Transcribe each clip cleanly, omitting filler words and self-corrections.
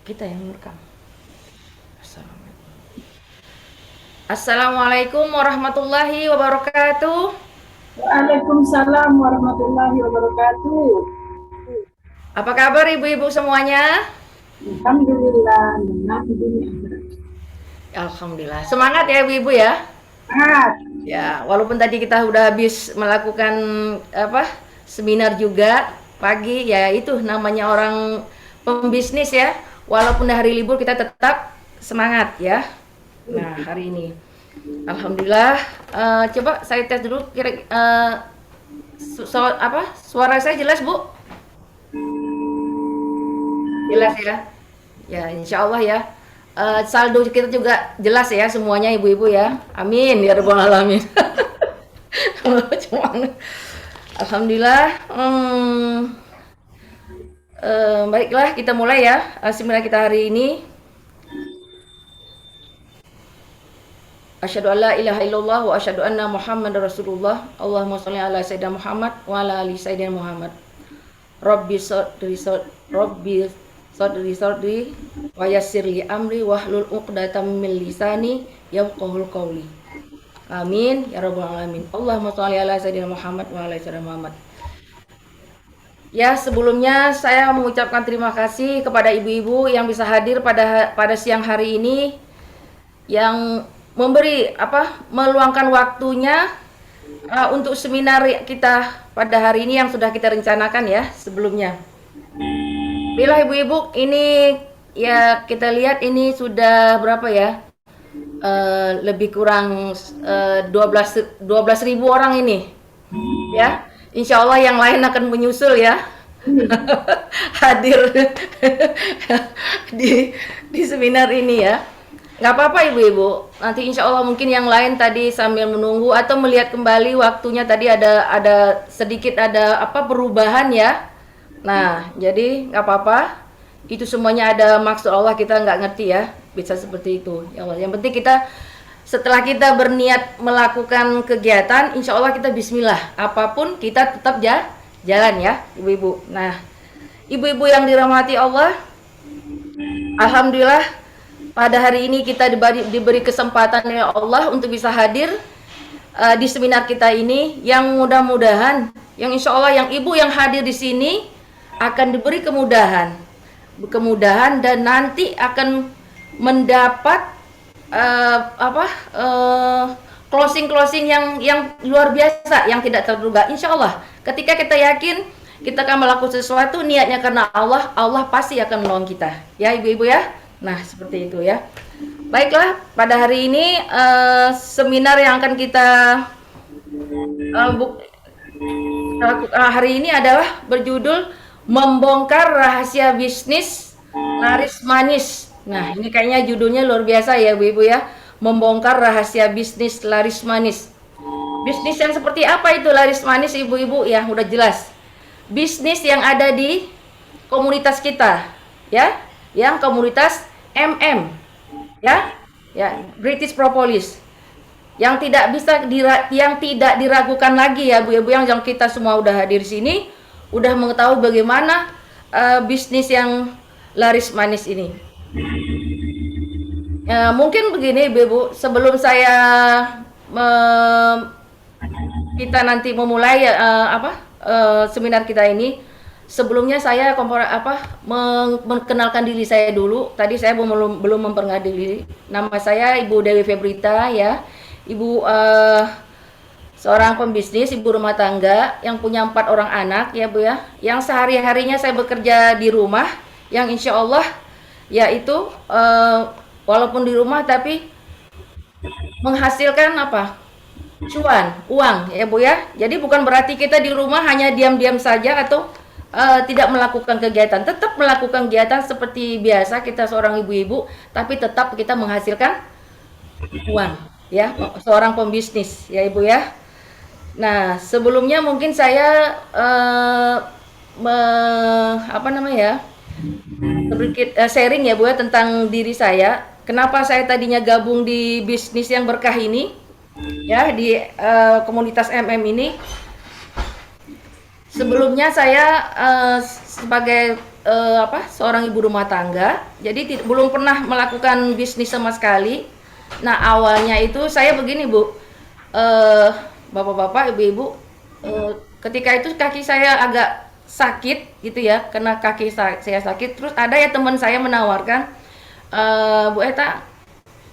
Kita yang merekam. Assalamualaikum warahmatullahi wabarakatuh. Waalaikumsalam warahmatullahi wabarakatuh. Apa kabar ibu-ibu semuanya? Alhamdulillah, benar dunia. Alhamdulillah. Semangat ya ibu-ibu ya. Sehat. Ya, walaupun tadi kita udah habis melakukan apa? Seminar juga pagi, ya itu namanya orang pembisnis ya. Walaupun hari libur kita tetap semangat ya. Nah, hari ini alhamdulillah. Coba saya tes dulu kira apa? Suara saya jelas, Bu? Jelas ya. Ya, insya Allah ya. Saldo kita juga jelas ya semuanya ibu-ibu ya. Amin ya rabbal alamin. Cuman, alhamdulillah. Baiklah kita mulai ya seminar kita hari ini. Asyhadu an la ilaha illallah wa asyhadu anna Muhammadar Rasulullah. Allahumma sholli ala sayyidina Muhammad wa ala ali sayyidina Muhammad. Rabbi sodri wa yassirli amri wahlul 'uqdatam min lisani yafqahul qawli. Amin ya rabbal alamin. Allahumma sholli ala sayyidina Muhammad wa ala sayyidina Muhammad. Ya, sebelumnya saya mengucapkan terima kasih kepada ibu-ibu yang bisa hadir pada siang hari ini, yang meluangkan waktunya untuk seminar kita pada hari ini yang sudah kita rencanakan ya sebelumnya. Bila ibu-ibu ini ya kita lihat ini sudah berapa ya? Lebih kurang 12.000 orang ini ya. Insya Allah yang lain akan menyusul ya. Hadir di seminar ini ya. Nggak apa-apa ibu-ibu, nanti insya Allah mungkin yang lain tadi sambil menunggu atau melihat kembali waktunya tadi ada sedikit ada perubahan ya. Nah, jadi nggak apa-apa. Itu semuanya ada maksud Allah, kita nggak ngerti ya. Bisa seperti itu. Ya Allah, yang penting kita setelah kita berniat melakukan kegiatan, insya Allah kita bismillah. Apapun kita tetap jalan ya, ibu-ibu. Nah, ibu-ibu yang dirahmati Allah, alhamdulillah pada hari ini kita diberi kesempatan ya Allah untuk bisa hadir di seminar kita ini, yang mudah-mudahan, yang insya Allah yang ibu yang hadir di sini akan diberi kemudahan dan nanti akan mendapat closing yang luar biasa, yang tidak terduga. Insya Allah ketika kita yakin kita akan melakukan sesuatu niatnya karena Allah, Allah pasti akan menolong kita ya ibu-ibu ya. Nah seperti itu ya. Baiklah, pada hari ini seminar yang akan kita hari ini adalah berjudul membongkar rahasia bisnis laris manis. Nah, ini kayaknya judulnya luar biasa ya, Bu Ibu ya. Membongkar rahasia bisnis laris manis. Bisnis yang seperti apa itu laris manis, Ibu-ibu? Ya, udah jelas. Bisnis yang ada di komunitas kita, ya. Yang komunitas MM, ya. Ya, British Propolis. Yang tidak diragukan lagi ya, Bu Ibu, yang kita semua udah hadir sini, udah mengetahui bagaimana bisnis yang laris manis ini. Mungkin begini Ibu, sebelum saya kita nanti memulai seminar kita ini, sebelumnya saya mengenalkan diri saya dulu. Tadi saya belum memperkenalkan diri. Nama saya Ibu Dewi Febrita ya. Ibu seorang pembisnis, ibu rumah tangga yang punya 4 orang anak ya Bu ya. Yang sehari-harinya saya bekerja di rumah, yang insya Allah yaitu walaupun di rumah tapi menghasilkan uang ya Bu ya. Jadi bukan berarti kita di rumah hanya diam-diam saja atau tidak melakukan kegiatan. Tetap melakukan kegiatan seperti biasa kita seorang ibu-ibu, tapi tetap kita menghasilkan uang ya, seorang pembisnis ya Ibu ya. Nah, sebelumnya mungkin saya sedikit sharing ya Bu ya tentang diri saya. Kenapa saya tadinya gabung di bisnis yang berkah ini, ya di komunitas MM ini. Sebelumnya saya sebagai seorang ibu rumah tangga, jadi belum pernah melakukan bisnis sama sekali. Nah awalnya itu saya begini Bu, eh, bapak-bapak, ibu-ibu, ketika itu kaki saya agak sakit gitu ya, karena kaki saya sakit. Terus ada ya teman saya menawarkan, Bu Eta,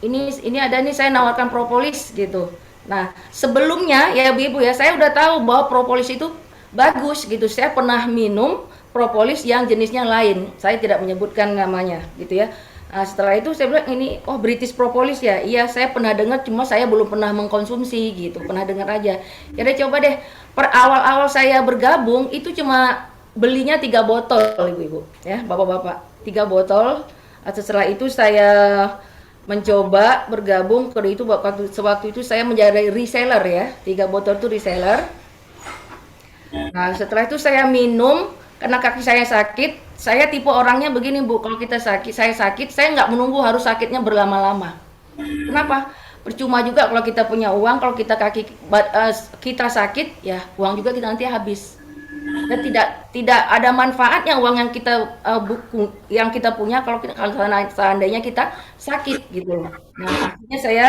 ini ada nih saya nawarkan propolis gitu. Nah, sebelumnya ya ibu-ibu ya, saya udah tahu bahwa propolis itu bagus gitu. Saya pernah minum propolis yang jenisnya lain. Saya tidak menyebutkan namanya gitu ya. Nah, setelah itu saya bilang ini oh British propolis ya. Iya, saya pernah dengar cuma saya belum pernah mengkonsumsi gitu. Pernah dengar aja. Ya udah coba deh. Per awal-awal saya bergabung itu cuma belinya 3 botol ibu-ibu ya, bapak-bapak. 3 botol. Setelah itu saya mencoba bergabung ke itu sewaktu itu saya menjadi reseller ya, 3 botol itu reseller. Nah setelah itu saya minum karena kaki saya sakit. Saya tipe orangnya begini Bu, kalau kita sakit, saya nggak menunggu harus sakitnya berlama-lama. Kenapa? Percuma juga kalau kita punya uang, kalau kita sakit ya uang juga kita nanti habis. Dan tidak ada manfaatnya uang yang kita yang kita punya kalau seandainya kita sakit gitu. Nah akhirnya saya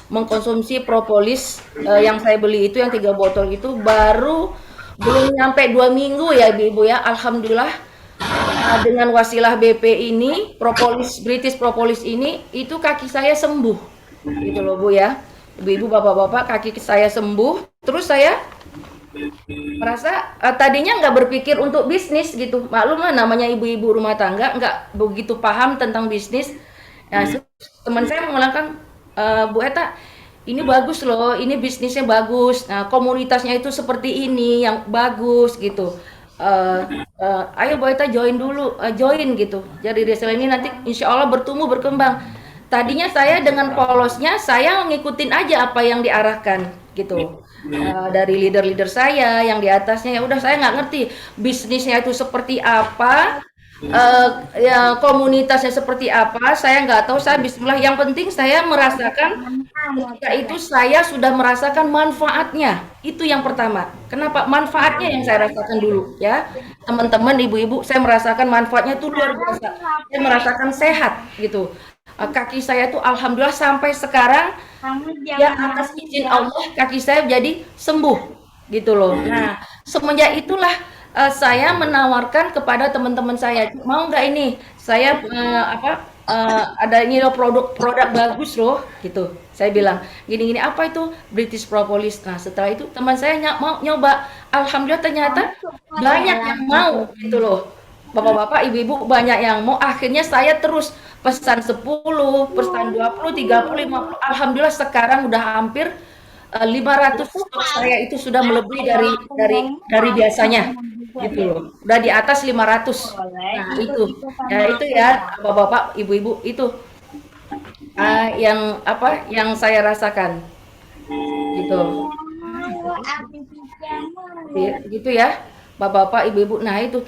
mengkonsumsi propolis yang saya beli itu yang 3 botol itu baru belum nyampe 2 minggu ya ibu ya, alhamdulillah. Dengan wasilah BP ini propolis British propolis ini itu kaki saya sembuh gitu loh Bu ya, ibu-ibu bapak-bapak, kaki saya sembuh. Terus saya merasa tadinya nggak berpikir untuk bisnis gitu, maklum lah namanya ibu-ibu rumah tangga nggak begitu paham tentang bisnis. Nah, teman saya mengatakan, Bu Eta, ini bagus loh, ini bisnisnya bagus. Nah, komunitasnya itu seperti ini yang bagus gitu. Eh, Ayo Bu Eta join dulu, join gitu. Jadi reseller ini nanti insya Allah bertumbuh berkembang. Tadinya saya dengan polosnya saya ngikutin aja apa yang diarahkan gitu. Dari leader-leader saya yang di atasnya ya udah saya nggak ngerti bisnisnya itu seperti apa, ya komunitasnya seperti apa, saya nggak tahu. Saya Bismillah, yang penting saya merasakan ketika itu saya sudah merasakan manfaatnya. Itu yang pertama. Kenapa? Manfaatnya yang saya rasakan dulu ya. Teman-teman, ibu-ibu, saya merasakan manfaatnya itu luar biasa. Saya merasakan sehat gitu. Kaki saya tuh alhamdulillah sampai sekarang ya atas izin Allah kaki saya jadi sembuh gitu loh. Nah, semenjak itulah saya menawarkan kepada teman-teman saya, mau nggak ini saya ada ini loh produk bagus loh gitu. Saya bilang gini-gini, apa itu British Propolis. Nah setelah itu teman saya mau nyoba, alhamdulillah ternyata banyak yang mau gitu loh. Bapak-bapak, ibu-ibu banyak yang mau. Akhirnya saya terus pesan 10, pesan 20, 30, 50. Alhamdulillah sekarang udah hampir 500 stok saya itu sudah melebihi dari biasanya gitu loh. Udah di atas 500. Nah, itu. Ya itu ya, Bapak-bapak, ibu-ibu itu yang yang saya rasakan gitu. Gitu ya. Bapak-bapak, ibu-ibu. Nah, itu.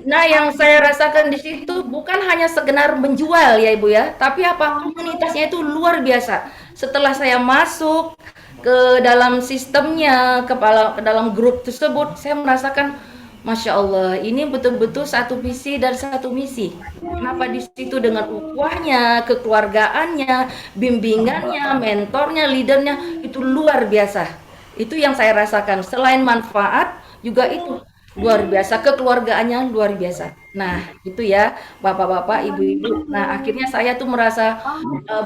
Nah, yang saya rasakan di situ bukan hanya sekedar menjual ya Ibu ya, tapi apa? Komunitasnya itu luar biasa. Setelah saya masuk ke dalam sistemnya, ke dalam grup tersebut, saya merasakan Masya Allah, ini betul-betul satu visi dan satu misi. Kenapa di situ dengan ukhuwahnya, kekeluargaannya, bimbingannya, mentornya, leadernya, itu luar biasa. Itu yang saya rasakan. Selain manfaat, juga itu luar biasa, kekeluargaannya luar biasa. Nah, itu ya, bapak-bapak, ibu-ibu. Nah, akhirnya saya tuh merasa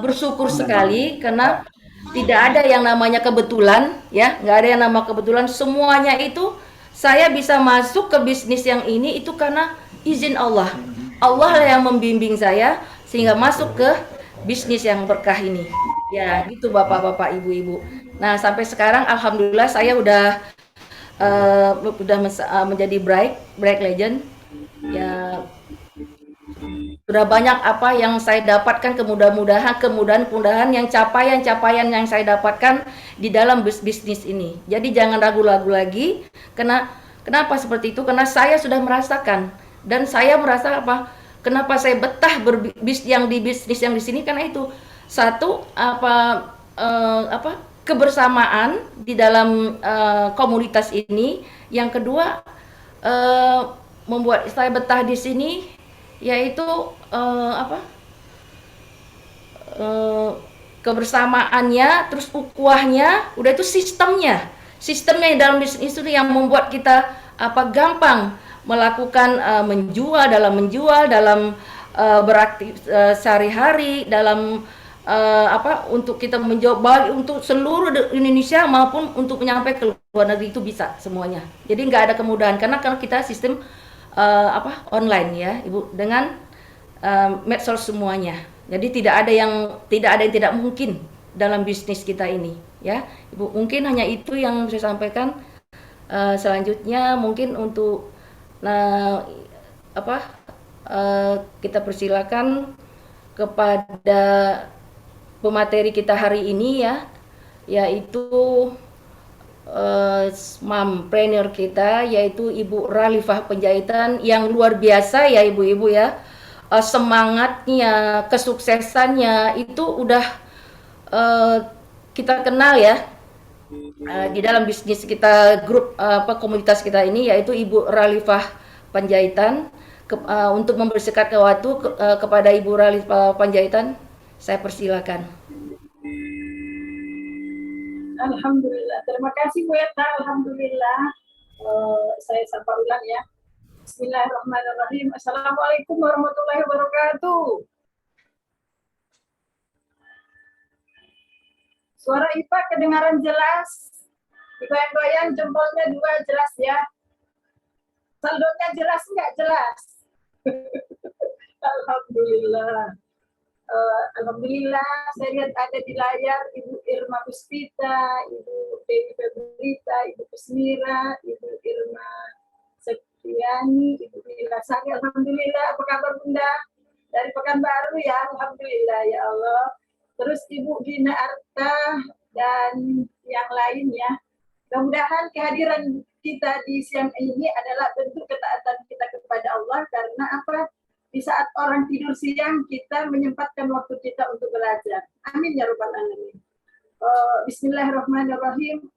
bersyukur sekali karena tidak ada yang namanya kebetulan, ya, nggak ada yang nama kebetulan. Semuanya itu saya bisa masuk ke bisnis yang ini itu karena izin Allah. Allah lah yang membimbing saya sehingga masuk ke bisnis yang berkah ini. Ya, gitu bapak-bapak, ibu-ibu. Nah, sampai sekarang alhamdulillah saya udah menjadi break legend ya. Sudah banyak apa yang saya dapatkan, kemudahan yang capaian yang saya dapatkan di dalam bisnis ini. Jadi jangan ragu-ragu lagi. Kenapa seperti itu? Karena saya sudah merasakan dan saya merasa apa? Kenapa saya betah di bisnis yang di sini? Karena itu satu kebersamaan di dalam komunitas ini. Yang kedua eh, membuat saya betah di sini yaitu apa? eh, Kebersamaannya, terus ukuahnya, udah itu sistemnya dalam bisnis itu yang membuat kita gampang melakukan menjual dalam beraktif sehari-hari dalam untuk kita menjawab baik untuk seluruh Indonesia maupun untuk menyampaikan ke luar negeri itu bisa semuanya. Jadi nggak ada kemudahan karena kalau kita sistem online ya ibu dengan medsos semuanya. Jadi tidak ada yang tidak mungkin dalam bisnis kita ini, ya, Ibu. Mungkin hanya itu yang saya sampaikan. Selanjutnya mungkin untuk nah, apa kita persilakan kepada pemateri kita hari ini ya, yaitu mompreneur kita yaitu Ibu Ralifah Penjahitan yang luar biasa ya ibu-ibu ya. Semangatnya, kesuksesannya itu udah uh, kita kenal ya di dalam bisnis kita grup komunitas kita ini yaitu Ibu Ralifah Panjaitan. Untuk membersihkan waktu kepada Ibu Ralifah Panjaitan saya persilakan. Alhamdulillah. Terima kasih Bu Eta. Alhamdulillah. Saya sapa ulang ya. Bismillahirrahmanirrahim. Assalamualaikum warahmatullahi wabarakatuh. Suara IPA kedengaran jelas. Goyang-goyang jempolnya 2 jelas ya. Saldonya jelas nggak jelas? Alhamdulillah. Alhamdulillah saya lihat ada di layar Ibu Irma Puspita, Ibu Dewi Febrita, Ibu Kusmira, Ibu Irma Septiani, Ibu Lila Sari. Alhamdulillah. Apa kabar Bunda? Dari Pekanbaru ya. Alhamdulillah ya Allah. Terus Ibu Dina Arta dan yang lain ya. Mudah-mudahan kehadiran kita di siang ini adalah bentuk ketaatan kita kepada Allah karena apa? Di saat orang tidur siang kita menyempatkan waktu kita untuk belajar. Amin ya rabbal alamin. Bismillahirrahmanirrahim.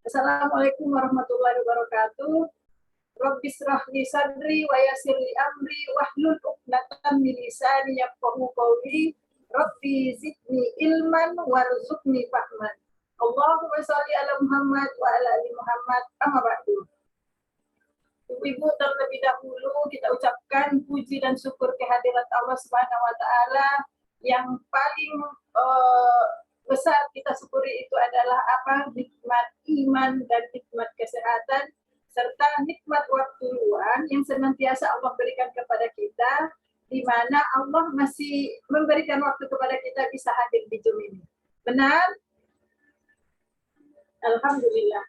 Assalamualaikum warahmatullahi wabarakatuh. Rabbis rahli sadri wa yassirli amri wahlul 'uqdatam min lisani yafqahu qawli. Rabbi zidni ilman warzuqni fahman. Allahumma shalli ala Muhammad wa ala ali Muhammad. Amma ba'du. Ibu-ibu, terlebih dahulu kita ucapkan puji dan syukur kehadirat Allah Subhanahu wa taala. Yang paling besar kita syukuri itu adalah apa? Nikmat iman dan nikmat kesehatan serta nikmat waktu luang yang senantiasa Allah berikan kepada kita, di mana Allah masih memberikan waktu kepada kita bisa hadir di Zoom ini. Benar? Alhamdulillah.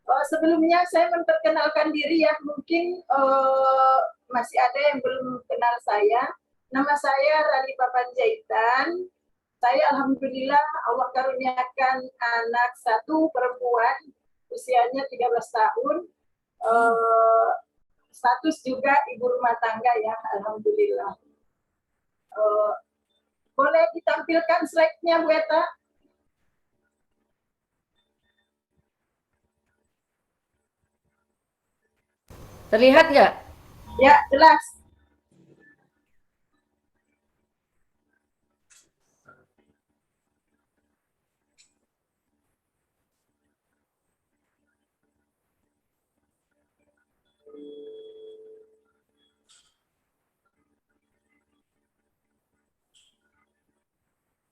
Sebelumnya saya memperkenalkan diri ya, mungkin masih ada yang belum kenal saya. Nama saya Ralifah Panjaitan. Saya alhamdulillah Allah karuniakan anak 1 perempuan, usianya 13 tahun. Status juga ibu rumah tangga ya, alhamdulillah. Boleh ditampilkan slide-nya Bu Eta? Terlihat nggak? Ya, jelas.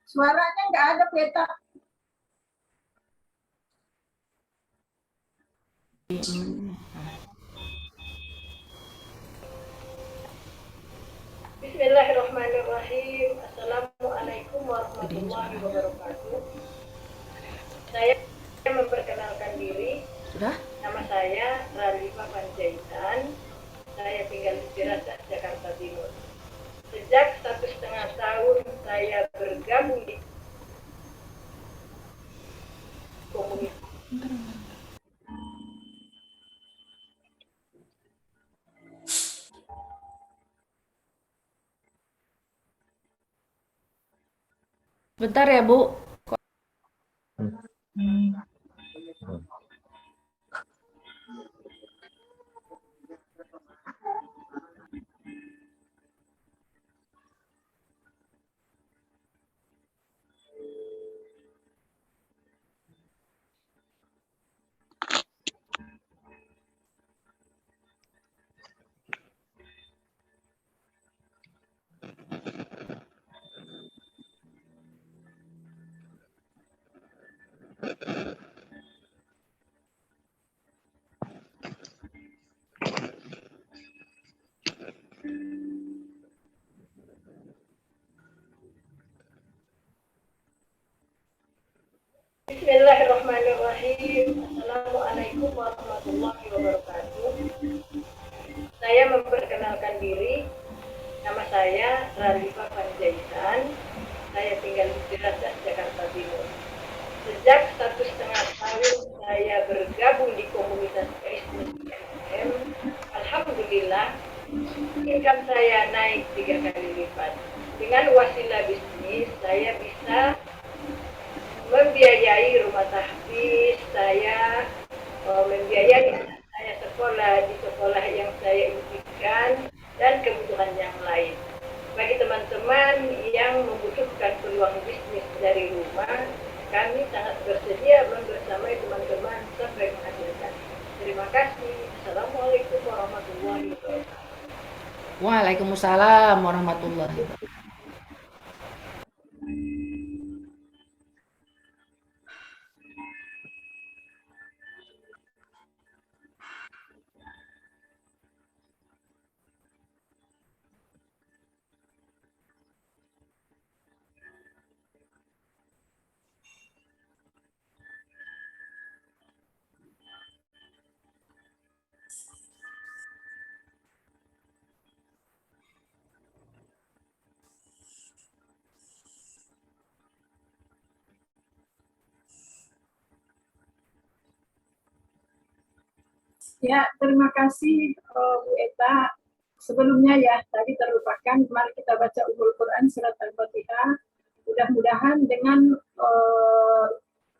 Suaranya nggak ada, Peta. Bismillahirrahmanirrahim. Assalamualaikum warahmatullahi wabarakatuh. Saya memperkenalkan diri. Sudah? Nama saya Ralifah Panjaitan. Saya tinggal di Ciracas, Jakarta Timur. Sejak 1,5 tahun saya bergabung di komunitas. Bentar ya Bu. Nama saya Rarifa Panjaitan. Saya tinggal di Ciracas, Jakarta Timur. Sejak 1,5 tahun saya bergabung di komunitas Kristen IMM, alhamdulillah income saya naik 3 kali lipat. Dengan wasilah bisnis, saya bisa membiayai rumah tahfiz saya, membiayai anak saya sekolah di sekolah yang saya impikan, dan kebutuhan yang lain. Bagi teman-teman yang membutuhkan peluang bisnis dari rumah, kami sangat bersedia membersamai teman-teman sampai menghasilkan. Terima kasih. Assalamualaikum warahmatullahi wabarakatuh. Waalaikumsalam warahmatullahi wabarakatuh. Ya, terima kasih Bu Eta. Sebelumnya ya, tadi terlupakan, mari kita baca Ummul Quran surat Al-Fatihah. Mudah-mudahan dengan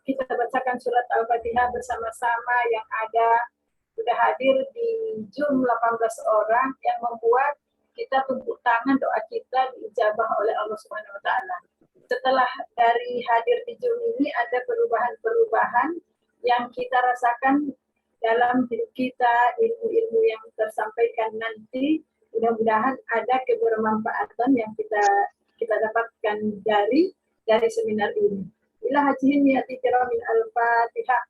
kita bacakan surat Al-Fatihah bersama-sama yang ada sudah hadir di Zoom 18 orang yang membuat kita tumpuk tangan doa kita diijabah oleh Allah Subhanahu wa taala. Setelah dari hadir di Zoom ini ada perubahan-perubahan yang kita rasakan dalam hidup kita, ilmu-ilmu yang tersampaikan nanti, mudah-mudahan ada kebermanfaatan yang kita dapatkan dari seminar ini. Ila hajihin niyati kiramin al-Fatihah.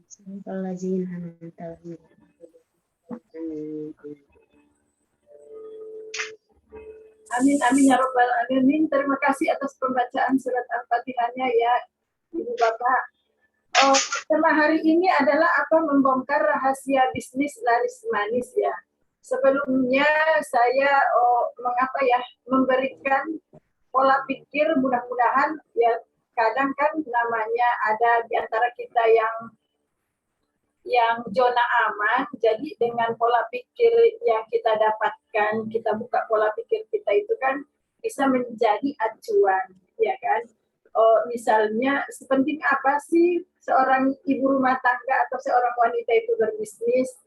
Bismillahirrahmanirrahim. Amin amin ya robbal alamin. Terima kasih atas pembacaan surat Al-Fatihahnya ya Ibu Bapak. Tema hari ini adalah apa membongkar rahasia bisnis laris manis ya. Sebelumnya saya memberikan pola pikir, mudah-mudahan ya, kadang kan namanya ada di antara kita yang zona aman, jadi dengan pola pikir yang kita dapatkan, kita buka pola pikir kita itu kan bisa menjadi acuan, ya kan? Misalnya sepenting apa sih seorang ibu rumah tangga atau seorang wanita itu berbisnis?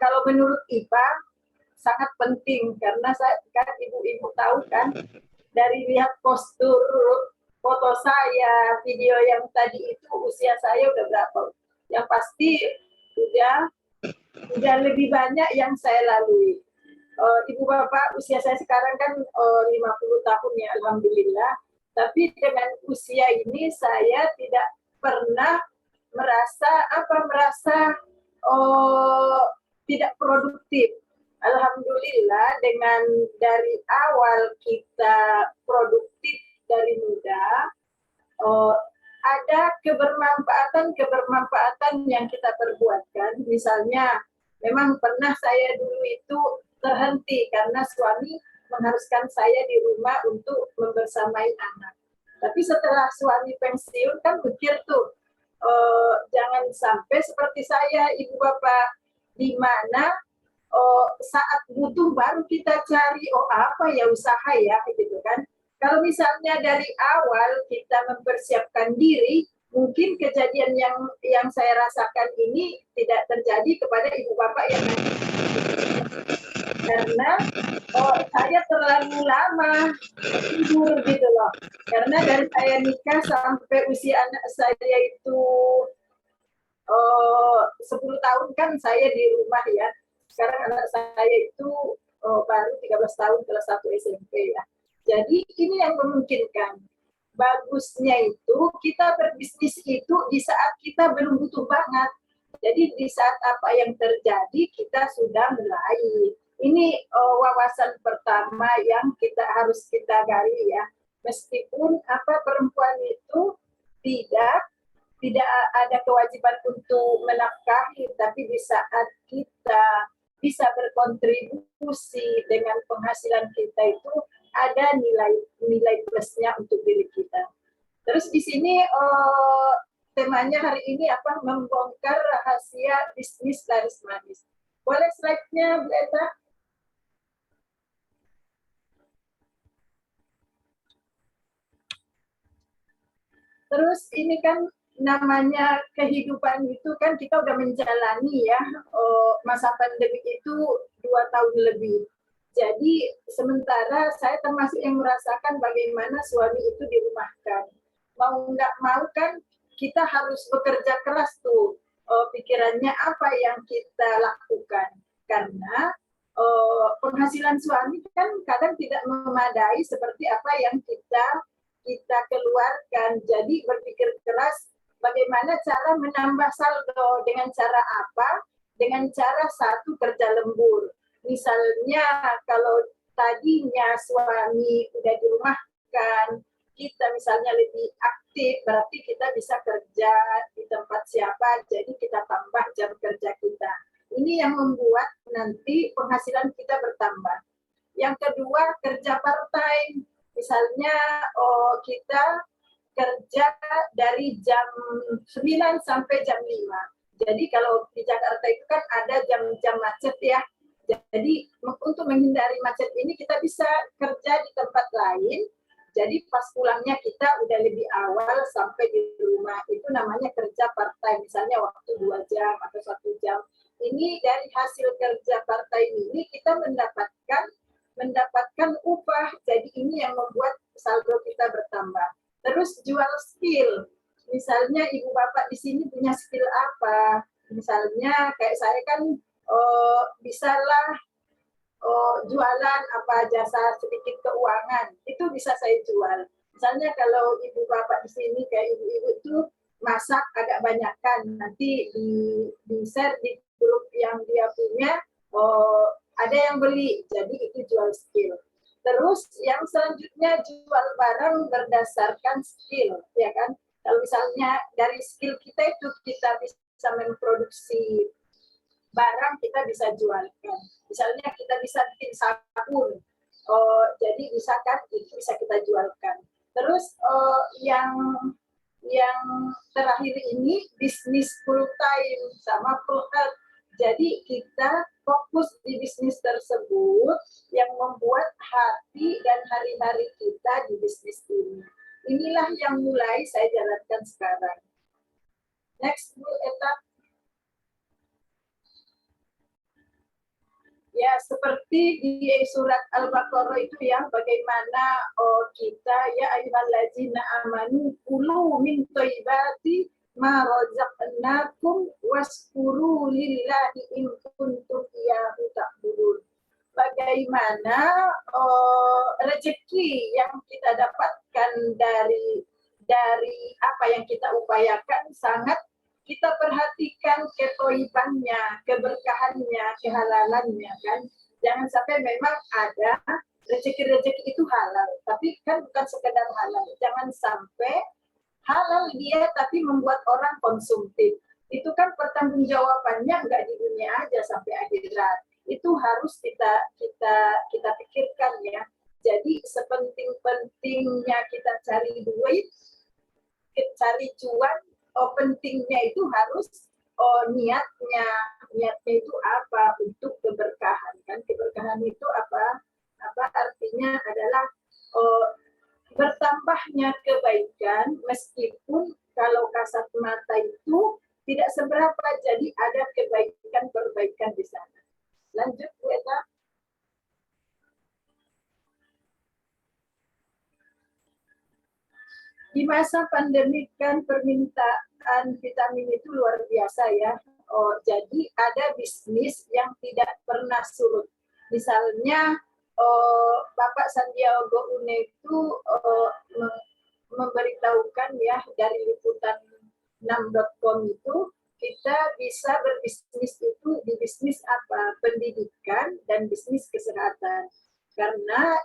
Kalau menurut IPA sangat penting karena kan ibu-ibu tahu kan dari lihat postur foto saya, video yang tadi itu usia saya udah berapa? Yang pasti udah lebih banyak yang saya lalui. Ibu Bapak, usia saya sekarang kan 50 tahun ya, alhamdulillah. Tapi dengan usia ini saya tidak pernah merasa tidak produktif. Alhamdulillah dengan dari awal kita produktif dari muda, ada kebermanfaatan yang kita perbuatkan. Misalnya, memang pernah saya dulu itu terhenti karena suami mengharuskan saya di rumah untuk membersamai anak. Tapi setelah suami pensiun kan pikir tuh, jangan sampai seperti saya, Ibu Bapak, di mana saat butuh baru kita cari, apa ya usaha ya, gitu kan. Kalau misalnya dari awal kita mempersiapkan diri, mungkin kejadian yang saya rasakan ini tidak terjadi kepada ibu bapak yang karena saya terlalu lama tidur gitu loh. Karena dari saya nikah sampai usia anak saya itu 10 tahun kan saya di rumah ya. Sekarang anak saya itu baru 13 tahun kelas 1 SMP ya. Jadi ini yang memungkinkan. Bagusnya itu kita berbisnis itu di saat kita belum butuh banget. Jadi di saat apa yang terjadi kita sudah mulai. Ini wawasan pertama yang harus kita gali ya. Meskipun perempuan itu tidak tidak ada kewajiban untuk menafkahi, tapi di saat kita bisa berkontribusi dengan penghasilan kita itu ada nilai plusnya untuk diri kita. Terus di sini temanya hari ini apa? Membongkar rahasia bisnis laris manis. Boleh slide-nya, Bu Eta? Terus ini kan namanya kehidupan itu kan kita udah menjalani ya, masa pandemi itu 2 tahun lebih. Jadi sementara saya termasuk yang merasakan bagaimana suami itu dirumahkan. Mau nggak mau kan kita harus bekerja keras tuh, pikirannya apa yang kita lakukan. Karena penghasilan suami kan kadang tidak memadai seperti apa yang kita keluarkan. Jadi berpikir keras bagaimana cara menambah saldo, dengan cara apa? Dengan cara satu, kerja lembur. Misalnya kalau tadinya suami udah dirumahkan, kita misalnya lebih aktif, berarti kita bisa kerja di tempat siapa, jadi kita tambah jam kerja kita. Ini yang membuat nanti penghasilan kita bertambah. Yang kedua, kerja part-time. Misalnya kita kerja dari jam 9 sampai jam 5. Jadi kalau di Jakarta itu kan ada jam-jam macet ya. Jadi untuk menghindari macet ini kita bisa kerja di tempat lain. Jadi pas pulangnya kita udah lebih awal sampai di rumah. Itu namanya kerja part-time. Misalnya waktu 2 jam atau 1 jam. Ini dari hasil kerja part-time ini kita mendapatkan upah. Jadi ini yang membuat saldo kita bertambah. Terus jual skill. Misalnya ibu bapak di sini punya skill apa? Misalnya kayak saya kan bisalah jualan apa jasa sedikit keuangan. Itu bisa saya jual. Misalnya kalau ibu bapak di sini kayak ibu-ibu itu masak agak banyakkan, nanti di share di grup yang dia punya, ada yang beli, jadi itu jual skill. Terus yang selanjutnya jual barang berdasarkan skill, ya kan? Kalau misalnya dari skill kita itu kita bisa memproduksi barang, kita bisa jualkan. Misalnya kita bisa bikin sabun, jadi bisa kan itu bisa kita jualkan. Terus yang terakhir ini bisnis full time sama full health. Jadi kita fokus di bisnis tersebut yang membuat hati dan hari-hari kita di bisnis ini. Inilah yang mulai saya jalankan sekarang. Next, Bu Eta. Ya, seperti di surat Al-Baqarah itu ya, bagaimana kita ya ayyuhallazina amanu kulu min thayyibati ma razaqnakum waskuru lillahi in kuntum iyyahu ta'budun. Bagaimana rezeki yang kita dapatkan dari apa yang kita upayakan sangat kita perhatikan ketoibannya, keberkahannya, kehalalannya kan. Jangan sampai memang ada rezeki-rezeki itu halal, tapi kan bukan sekedar halal. Jangan sampai halal dia tapi membuat orang konsumtif. Itu kan pertanggungjawabannya enggak di dunia aja sampai akhirat. Itu harus kita pikirkan ya. Jadi sepenting-pentingnya kita cari duit, cari cuan, pentingnya itu harus niatnya itu apa, untuk keberkahan kan. Keberkahan itu apa artinya adalah bertambahnya kebaikan, meskipun kalau kasat mata itu tidak seberapa, jadi ada perbaikan di sana. Lanjut Bu Eta. Di masa pandemi kan permintaan vitamin itu luar biasa ya. Jadi ada bisnis yang tidak pernah surut. Misalnya Bapak Sandiaga Uno itu memberitahukan ya dari liputan 6.com itu kita bisa berbisnis itu di bisnis apa? Pendidikan dan bisnis kesehatan. Karena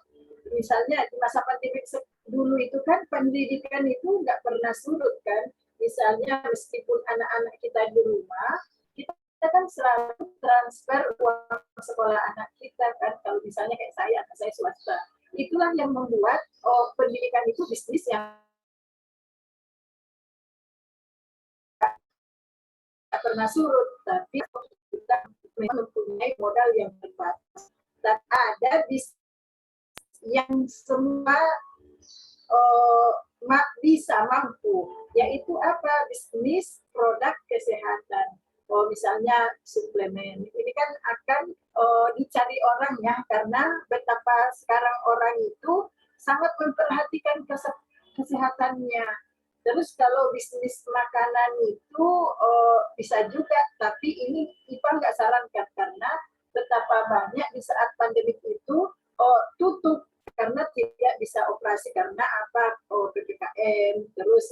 misalnya di masa pandemi dulu itu kan pendidikan itu nggak pernah surut kan. Misalnya meskipun anak-anak kita di rumah, kita kan selalu transfer uang sekolah anak kita kan. Kalau misalnya kayak saya, anak saya swasta. Itulah yang membuat pendidikan itu bisnis yang tidak pernah surut, tapi kita mempunyai modal yang terbatas. Dan ada bisnis yang semua bisa mampu, yaitu apa? Bisnis produk kesehatan. Misalnya suplemen, ini kan akan dicari orang ya, karena betapa sekarang orang itu sangat memperhatikan kesehatannya. Terus kalau bisnis makanan itu bisa juga, tapi ini IPA nggak sarankan karena betapa banyak di saat pandemi itu tutup karena tidak bisa operasi karena apa? PPKM, terus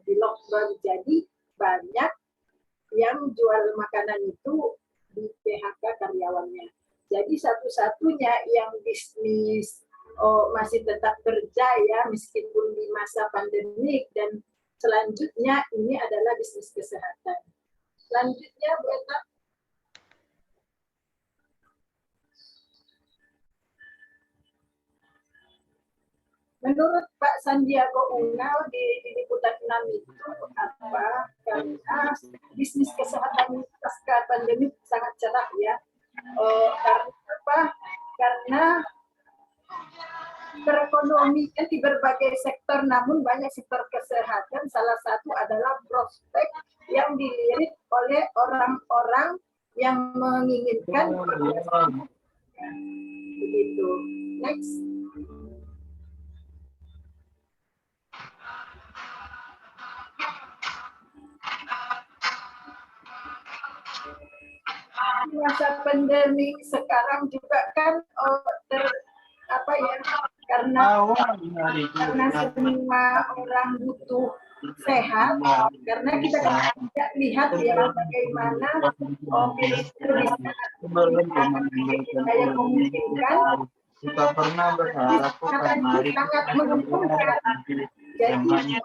di lockdown, jadi banyak yang jual makanan itu di PHK karyawannya. Jadi satu-satunya yang bisnis masih tetap berjaya meskipun di masa pandemik dan selanjutnya ini adalah bisnis kesehatan. Selanjutnya Bu Eta. Menurut Pak Sandiaga Uno di Liputan 6 itu apa? Karena bisnis kesehatan pasca pandemi sangat cerah ya. Karena apa? Karena perekonomian di berbagai sektor, namun banyak sektor kesehatan. Salah satu adalah prospek yang dilirik oleh orang-orang yang menginginkan begitu. Next. Masa pandemi sekarang juga kan karena semua orang butuh sehat, karena kita tidak lihat ya bagaimana virus itu bisa yang memungkinkan kita pernah berharap sangat menguntungkan. Jadi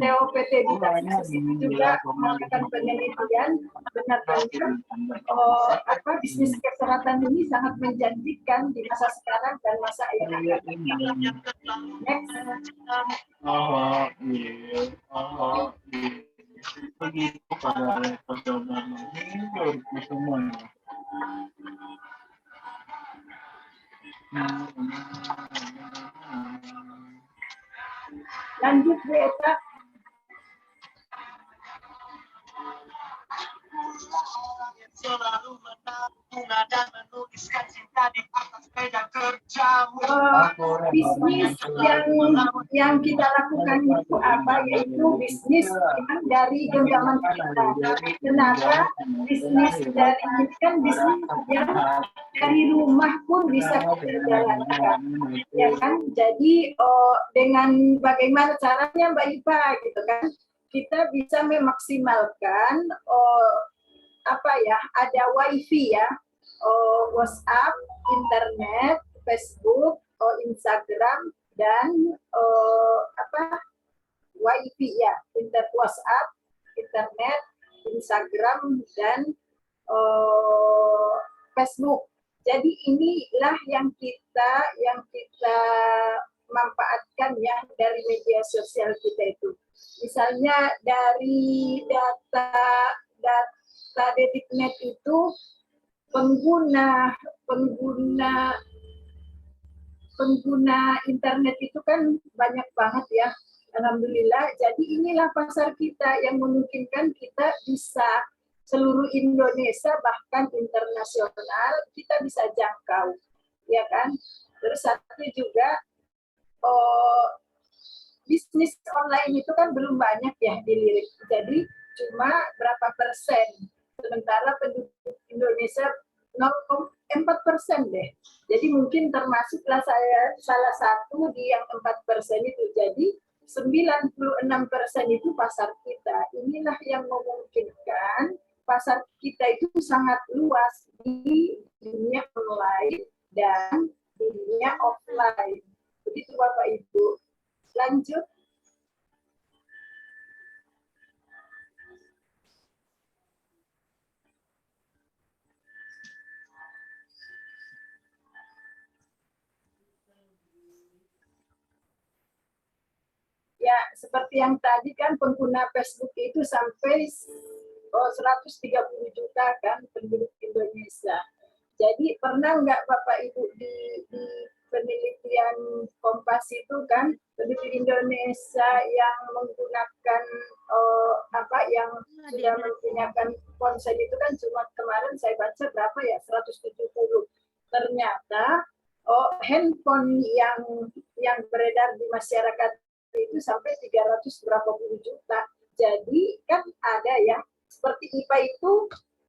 TOPT juga melakukan penelitian benar-benar bisnis kesehatan ini sangat menjanjikan di masa sekarang dan masa yang akan datang. Next. Begitu pada percobaan ini semuanya. Lanjut Bu Eta. Selalu menabung dan menuliskan cinta di atas sepeda kerjamu. Bisnis yang kita lakukan itu apa? Yaitu bisnis yang dari genggaman kita. Kenapa? Bisnis dari ini kan bisnis yang dari rumah pun bisa kita jalankan, ya kan? Jadi dengan bagaimana caranya Mbak Ipa gitu kan? Kita bisa memaksimalkan ada wifi ya, WhatsApp, internet, Facebook, Instagram dan wifi ya, WhatsApp, internet, Instagram dan Facebook. Jadi inilah yang kita manfaatkan ya dari media sosial kita itu. Misalnya dari data Dediknet itu pengguna internet itu kan banyak banget ya. Alhamdulillah. Jadi inilah pasar kita yang memungkinkan kita bisa seluruh Indonesia bahkan internasional kita bisa jangkau, ya kan? Terus satu juga bisnis online itu kan belum banyak ya dilirik. Jadi cuma berapa persen, sementara penduduk Indonesia 0,4% deh. Jadi mungkin termasuklah saya salah satu di yang 4% itu. Jadi 96% itu pasar kita. Inilah yang memungkinkan pasar kita itu sangat luas di dunia online dan dunia offline. Begitu Bapak Ibu. Lanjut. Ya, seperti yang tadi kan pengguna Facebook itu sampai 130 juta kan penduduk Indonesia. Jadi pernah nggak Bapak Ibu di penelitian Kompas itu kan penduduk Indonesia yang menggunakan yang sudah menggunakan ponsel itu kan cuma kemarin saya baca berapa ya 170. Ternyata handphone yang beredar di masyarakat itu sampai 300 berapa puluh juta. Jadi kan ada ya seperti IPA itu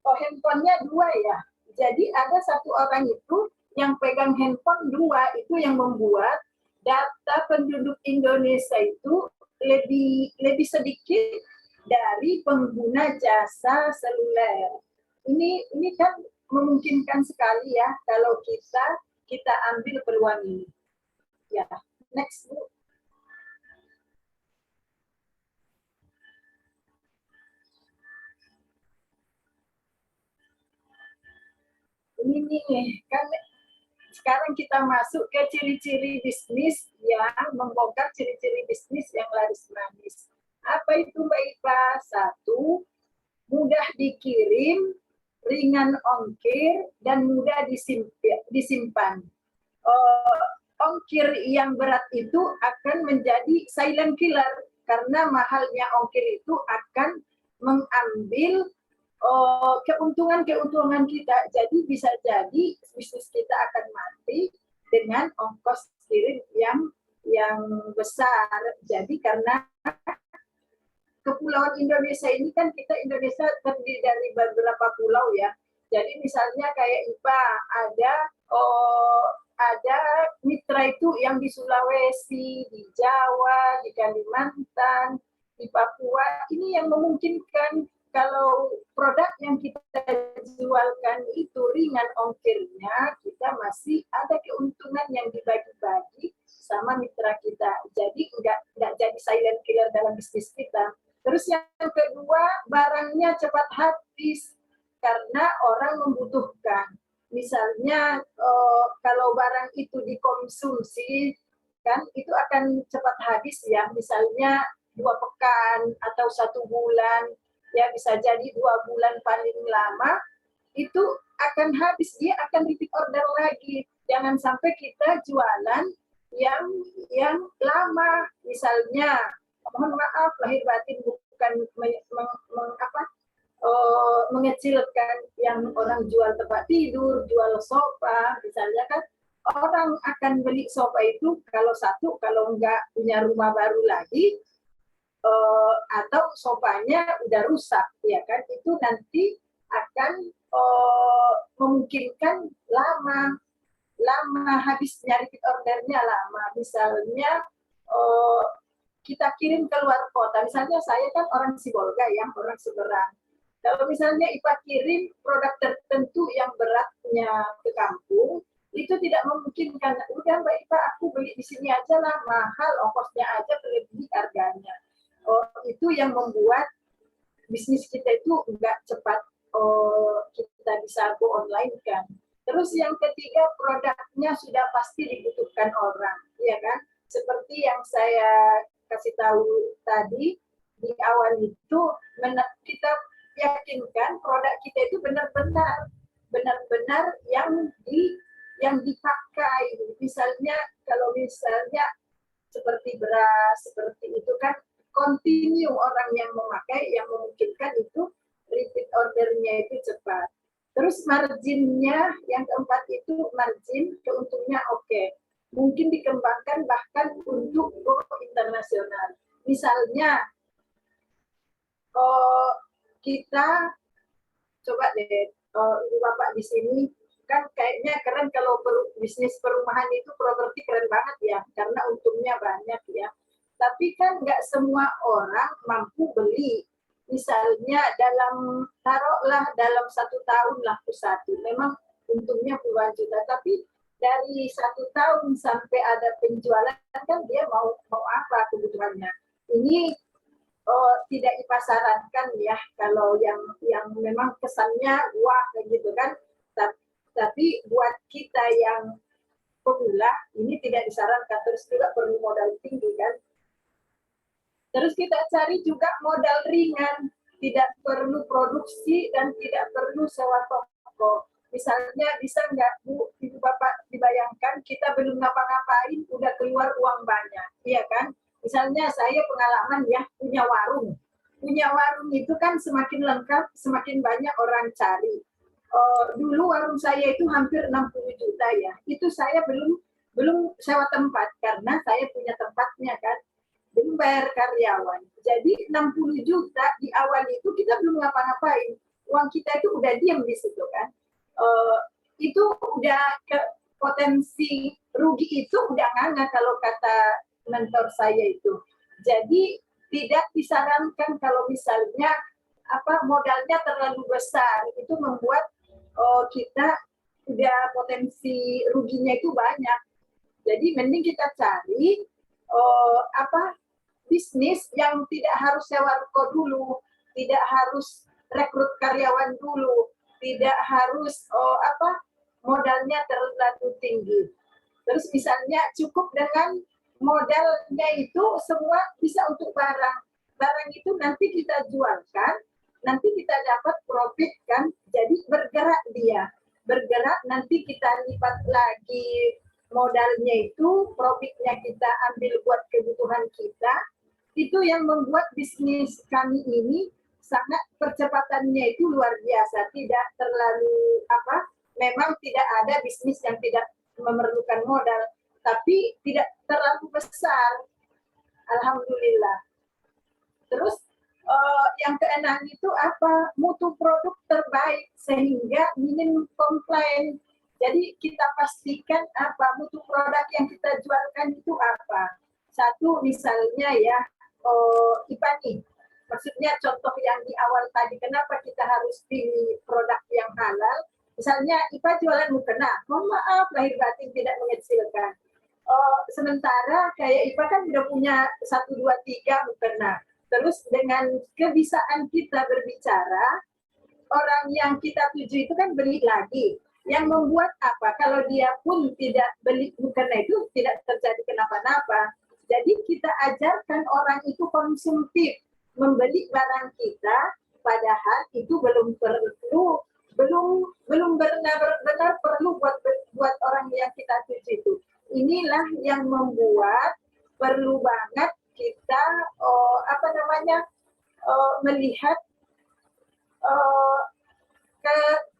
handphonenya 2 ya. Jadi ada satu orang itu yang pegang handphone 2, itu yang membuat data penduduk Indonesia itu lebih sedikit dari pengguna jasa seluler. Ini kan memungkinkan sekali ya kalau kita ambil peluang ini. Ya, next Bu. Ini nih, kan sekarang kita masuk ke ciri-ciri bisnis yang membongkar ciri-ciri bisnis yang laris manis. Apa itu Mbak Ipa? 1, mudah dikirim, ringan ongkir, dan mudah disimpan. Ongkir yang berat itu akan menjadi silent killer karena mahalnya ongkir itu akan mengambil keuntungan kita. Jadi bisa jadi bisnis kita akan mati dengan ongkos kirim yang besar. Jadi karena kepulauan Indonesia ini kan Indonesia terdiri dari beberapa pulau ya. Jadi misalnya kayak IPA ada mitra itu yang di Sulawesi, di Jawa, di Kalimantan, di Papua. Ini yang memungkinkan kalau produk yang kita jualkan itu ringan ongkirnya, kita masih ada keuntungan yang dibagi-bagi sama mitra kita. Jadi nggak jadi silent killer dalam bisnis kita. Terus yang kedua, barangnya cepat habis karena orang membutuhkan. Misalnya kalau barang itu dikonsumsi, kan itu akan cepat habis ya. Misalnya 2 pekan atau 1 bulan. Ya bisa jadi 2 bulan paling lama itu akan habis, dia akan repeat order lagi. Jangan sampai kita jualan yang lama, misalnya mohon maaf lahir batin bukan mengecilkan yang orang jual tempat tidur, jual sofa, misalnya kan orang akan beli sofa itu kalau enggak punya rumah baru lagi. Atau sofanya udah rusak, ya kan? Itu nanti akan memungkinkan lama habis nyari ordernya lama. Misalnya kita kirim ke luar kota. Misalnya saya kan orang Sibolga ya, orang Seberang. Kalau misalnya IPA kirim produk tertentu yang beratnya ke kampung, itu tidak memungkinkan. Udah Mbak IPA, aku beli di sini aja lah, mahal, ongkosnya aja melebihi harganya. Itu yang membuat bisnis kita itu nggak cepat kita bisa go online kan. Terus yang ketiga, produknya sudah pasti dibutuhkan orang, ya kan? Seperti yang saya kasih tahu tadi di awal itu, kita yakinkan produk kita itu benar-benar yang dipakai. Misalnya kalau seperti beras, seperti itu kan continue orang yang memakai, yang memungkinkan itu repeat ordernya itu cepat. Terus marginnya yang keempat itu margin keuntungannya oke. Mungkin dikembangkan bahkan untuk go internasional. Misalnya kita coba deh Ibu Bapak di sini kan kayaknya keren kalau bisnis perumahan itu properti keren banget ya karena untungnya banyak ya. Tapi kan nggak semua orang mampu beli. Misalnya taruhlah dalam 1 tahun laku 1. Memang untungnya puluhan juta. Tapi dari 1 tahun sampai ada penjualan kan dia mau apa kebutuhannya. Ini tidak dipasarankan ya kalau yang memang kesannya wah kayak gitu kan. Tapi buat kita yang pemula ini tidak disarankan, terus juga perlu modal tinggi kan. Terus kita cari juga modal ringan, tidak perlu produksi dan tidak perlu sewa toko. Misalnya bisa nggak Bu, Ibu Bapak dibayangkan kita belum ngapa-ngapain udah keluar uang banyak, iya kan? Misalnya saya pengalaman ya punya warung. Punya warung itu kan semakin lengkap, semakin banyak orang cari. Dulu warung saya itu hampir 60 juta ya. Itu saya belum sewa tempat karena saya punya tempatnya kan. Belum bayar karyawan. Jadi 60 juta di awal itu kita belum ngapa-ngapain. Uang kita itu udah diam di situ kan. Itu udah potensi rugi itu udah nganga kalau kata mentor saya itu. Jadi tidak disarankan kalau misalnya modalnya terlalu besar itu membuat kita udah potensi ruginya itu banyak. Jadi mending kita cari bisnis yang tidak harus sewa ruko dulu, tidak harus rekrut karyawan dulu, tidak harus modalnya terlalu tinggi. Terus misalnya cukup dengan modalnya itu semua bisa untuk barang. Barang itu nanti kita jualkan, nanti kita dapat profit kan, jadi bergerak dia. Bergerak nanti kita lipat lagi modalnya itu, profitnya kita ambil buat kebutuhan kita. Itu yang membuat bisnis kami ini sangat percepatannya itu luar biasa, tidak terlalu memang tidak ada bisnis yang tidak memerlukan modal, tapi tidak terlalu besar. Alhamdulillah. Terus yang keenam itu mutu produk terbaik sehingga minim komplain. Jadi kita pastikan mutu produk yang kita jualkan itu apa. Satu misalnya ya IPA nih. Maksudnya contoh yang di awal tadi, kenapa kita harus pilih produk yang halal? Misalnya IPA jualan mukena, mohon maaf lahir batin tidak mengecilkan. Sementara kayak IPA kan udah punya 1, 2, 3 mukena. Terus dengan kebiasaan kita berbicara, orang yang kita tuju itu kan beli lagi. Yang membuat kalau dia pun tidak beli mukena itu tidak terjadi kenapa-napa. Jadi kita ajarkan orang itu konsumtif, membeli barang kita, padahal itu belum benar-benar perlu buat orang yang kita tuju itu. Inilah yang membuat perlu banget kita melihat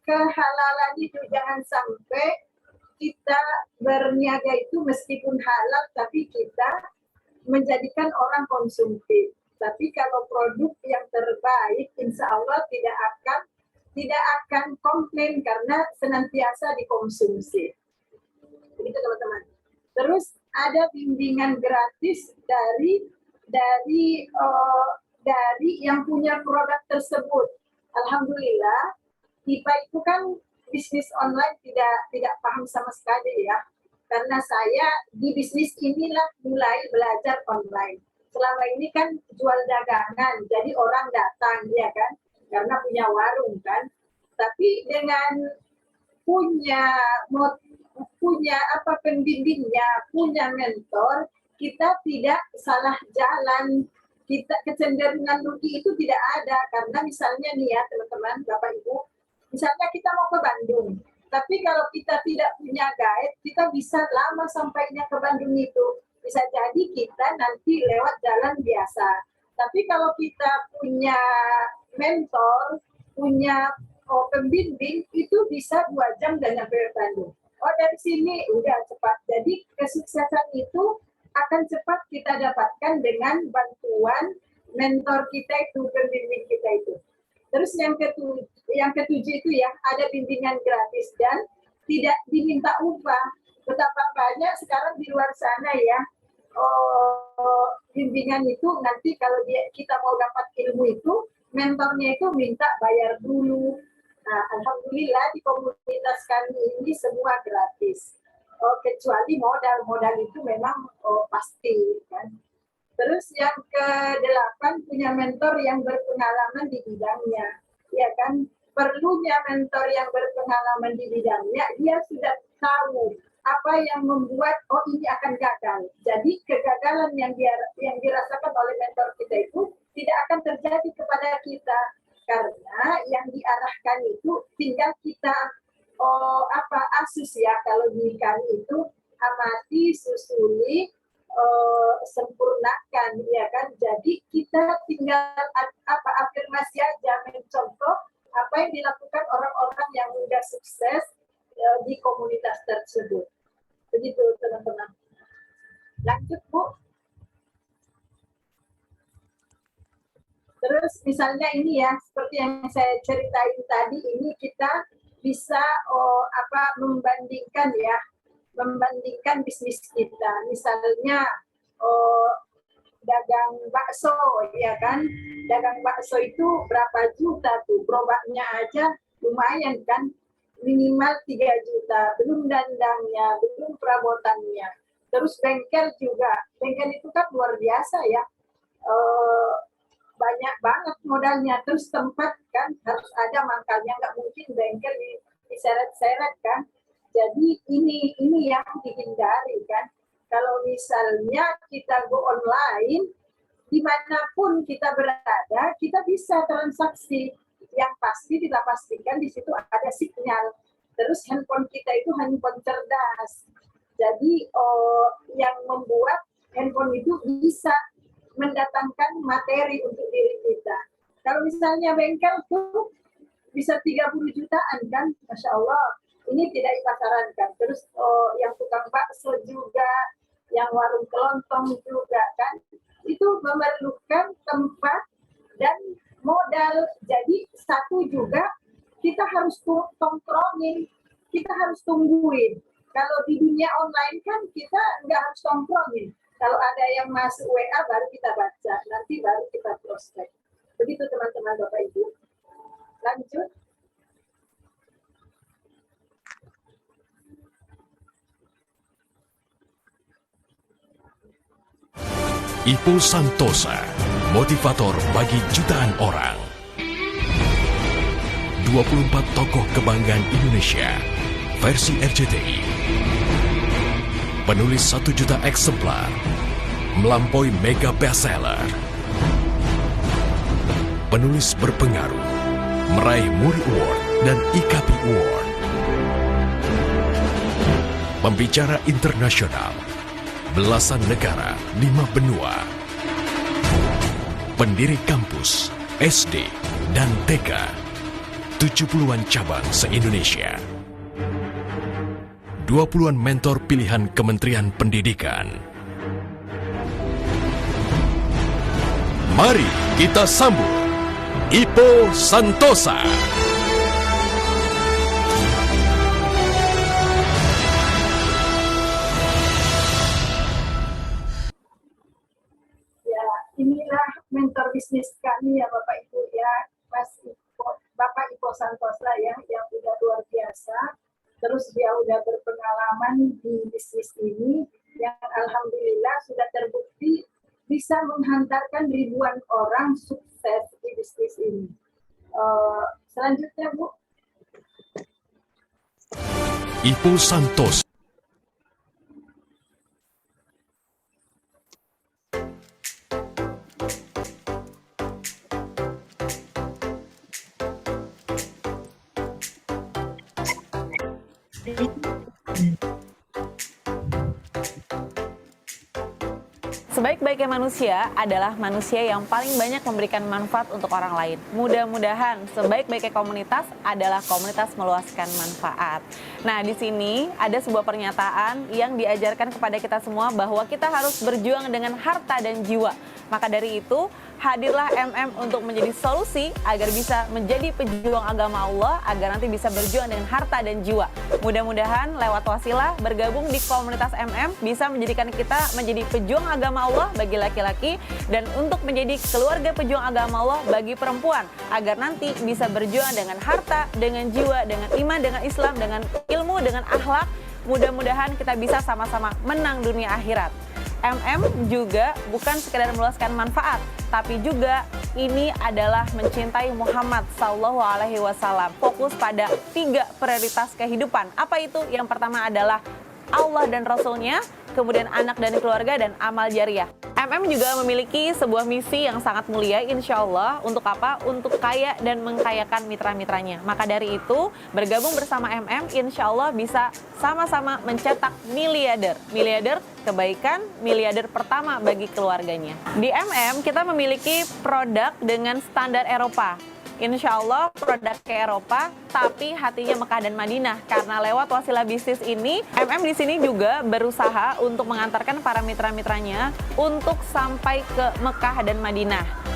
kehalalan itu. Jangan sampai kita berniaga itu meskipun halal tapi kita menjadikan orang konsumtif. Tapi kalau produk yang terbaik, insya Allah tidak akan komplain karena senantiasa dikonsumsi. Begitu teman-teman. Terus ada bimbingan gratis dari yang punya produk tersebut. Alhamdulillah, IPA itu kan bisnis online tidak paham sama sekali ya. Karena saya di bisnis inilah mulai belajar online. Selama ini kan jual dagangan, jadi orang datang ya kan, karena punya warung kan. Tapi dengan punya pembimbingnya, punya mentor, kita tidak salah jalan. Kita kecenderungan rugi itu tidak ada, karena misalnya nih ya teman-teman, Bapak Ibu, misalnya kita mau ke Bandung. Tapi kalau kita tidak punya guide, kita bisa lama sampainya ke Bandung itu. Bisa jadi kita nanti lewat jalan biasa. Tapi kalau kita punya mentor, punya pembimbing, itu bisa 2 jam dan nyampe Bandung. Dari sini udah cepat. Jadi kesuksesan itu akan cepat kita dapatkan dengan bantuan mentor kita itu, pembimbing kita itu. Terus yang ketujuh itu ya, ada bimbingan gratis dan tidak diminta upah. Betapa banyak sekarang di luar sana ya, bimbingan itu nanti kalau kita mau dapat ilmu itu, mentornya itu minta bayar dulu. Nah, alhamdulillah di komunitas kami ini semua gratis. Kecuali modal itu memang pasti kan. Terus yang ke-8 punya mentor yang berpengalaman di bidangnya, ya kan? Perlunya mentor yang berpengalaman di bidangnya, dia sudah tahu apa yang membuat oh ini akan gagal. Jadi kegagalan yang dirasakan oleh mentor kita itu tidak akan terjadi kepada kita karena yang diarahkan itu tinggal kita asus ya, kalau di kami itu amati, susuli, sempurnakan ya kan. Jadi kita tinggal afirmasi aja, mencontoh apa yang dilakukan orang-orang yang sudah sukses di komunitas tersebut. Begitu teman-teman. Lanjut Bu. Terus misalnya ini ya, seperti yang saya ceritain tadi, ini kita bisa membandingkan bisnis kita. Misalnya dagang bakso ya kan, dagang bakso itu berapa juta tuh, gerobaknya aja lumayan kan, minimal 3 juta, belum dandangnya, belum perabotannya. Terus bengkel juga, bengkel itu kan luar biasa ya, banyak banget modalnya. Terus tempat kan harus ada mangkalnya, nggak mungkin bengkel diseret-seret kan. Jadi ini yang dihindari kan. Kalau misalnya kita go online, dimanapun kita berada, kita bisa transaksi. Yang pasti kita pastikan di situ ada sinyal. Terus handphone kita itu handphone cerdas. Jadi yang membuat handphone itu bisa mendatangkan materi untuk diri kita. Kalau misalnya bengkel tuh bisa 30 jutaan kan, Masya Allah. Ini tidak dipasarankan. Terus yang tukang bakso juga, yang warung kelontong juga kan, itu memerlukan tempat dan modal. Jadi satu juga kita harus tongkrongin, kita harus tungguin. Kalau di dunia online kan kita nggak harus tongkrongin. Kalau ada yang masuk WA baru kita baca, nanti baru kita prospek. Begitu teman-teman Bapak Ibu. Lanjut. Ipo Santosa, motivator bagi jutaan orang. 24 tokoh kebanggaan Indonesia, versi RCTI. Penulis 1 juta eksemplar, melampaui mega bestseller. Penulis berpengaruh, meraih Muri Award dan IKP Award. Pembicara internasional, belasan negara, 5 benua. Pendiri kampus, SD, dan TK, 70-an cabang se-Indonesia. 20-an mentor pilihan Kementerian Pendidikan. Mari kita sambut Ipo Santosa. Inilah mentor bisnis kami ya Bapak Ibu ya, Bapak Ipo Santosa ya, yang udah luar biasa. Terus dia udah berpengalaman di bisnis ini, yang alhamdulillah sudah terbukti bisa menghantarkan ribuan orang sukses di bisnis ini. Selanjutnya Bu. Ipo Santosa. Sebaik-baiknya manusia adalah manusia yang paling banyak memberikan manfaat untuk orang lain. Mudah-mudahan sebaik-baiknya komunitas adalah komunitas meluaskan manfaat. Nah, di sini ada sebuah pernyataan yang diajarkan kepada kita semua bahwa kita harus berjuang dengan harta dan jiwa. Maka dari itu, hadirlah MM untuk menjadi solusi agar bisa menjadi pejuang agama Allah, agar nanti bisa berjuang dengan harta dan jiwa. Mudah-mudahan lewat wasilah bergabung di komunitas MM bisa menjadikan kita menjadi pejuang agama Allah bagi laki-laki dan untuk menjadi keluarga pejuang agama Allah bagi perempuan, agar nanti bisa berjuang dengan harta, dengan jiwa, dengan iman, dengan Islam, dengan ilmu, dengan akhlak. Mudah-mudahan kita bisa sama-sama menang dunia akhirat. MM juga bukan sekedar meluaskan manfaat, tapi juga ini adalah mencintai Muhammad SAW. Fokus pada 3 prioritas kehidupan. Apa itu? Yang pertama adalah Allah dan Rasul-Nya, kemudian anak dan keluarga, dan amal jariah. MM juga memiliki sebuah misi yang sangat mulia, insya Allah. Untuk apa? Untuk kaya dan mengkayakan mitra-mitranya. Maka dari itu, bergabung bersama MM, insya Allah bisa sama-sama mencetak miliarder. Miliarder kebaikan, miliarder pertama bagi keluarganya. Di MM, kita memiliki produk dengan standar Eropa. Insya Allah produk ke Eropa, tapi hatinya Mekah dan Madinah. Karena lewat wasilah bisnis ini, MM di sini juga berusaha untuk mengantarkan para mitra-mitranya untuk sampai ke Mekah dan Madinah.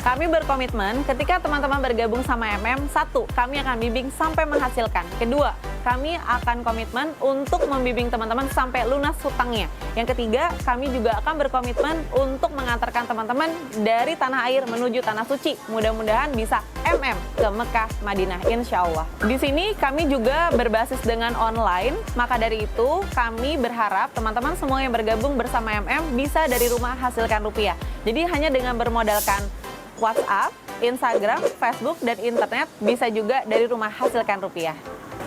Kami berkomitmen ketika teman-teman bergabung sama MM, satu, kami akan bimbing sampai menghasilkan. Kedua, kami akan komitmen untuk membimbing teman-teman sampai lunas hutangnya. Yang ketiga, kami juga akan berkomitmen untuk mengantarkan teman-teman dari tanah air menuju tanah suci. Mudah-mudahan bisa MM ke Mekah, Madinah, insya Allah. Di sini kami juga berbasis dengan online, maka dari itu kami berharap teman-teman semua yang bergabung bersama MM bisa dari rumah hasilkan rupiah. Jadi hanya dengan bermodalkan WhatsApp, Instagram, Facebook, dan internet bisa juga dari rumah hasilkan rupiah.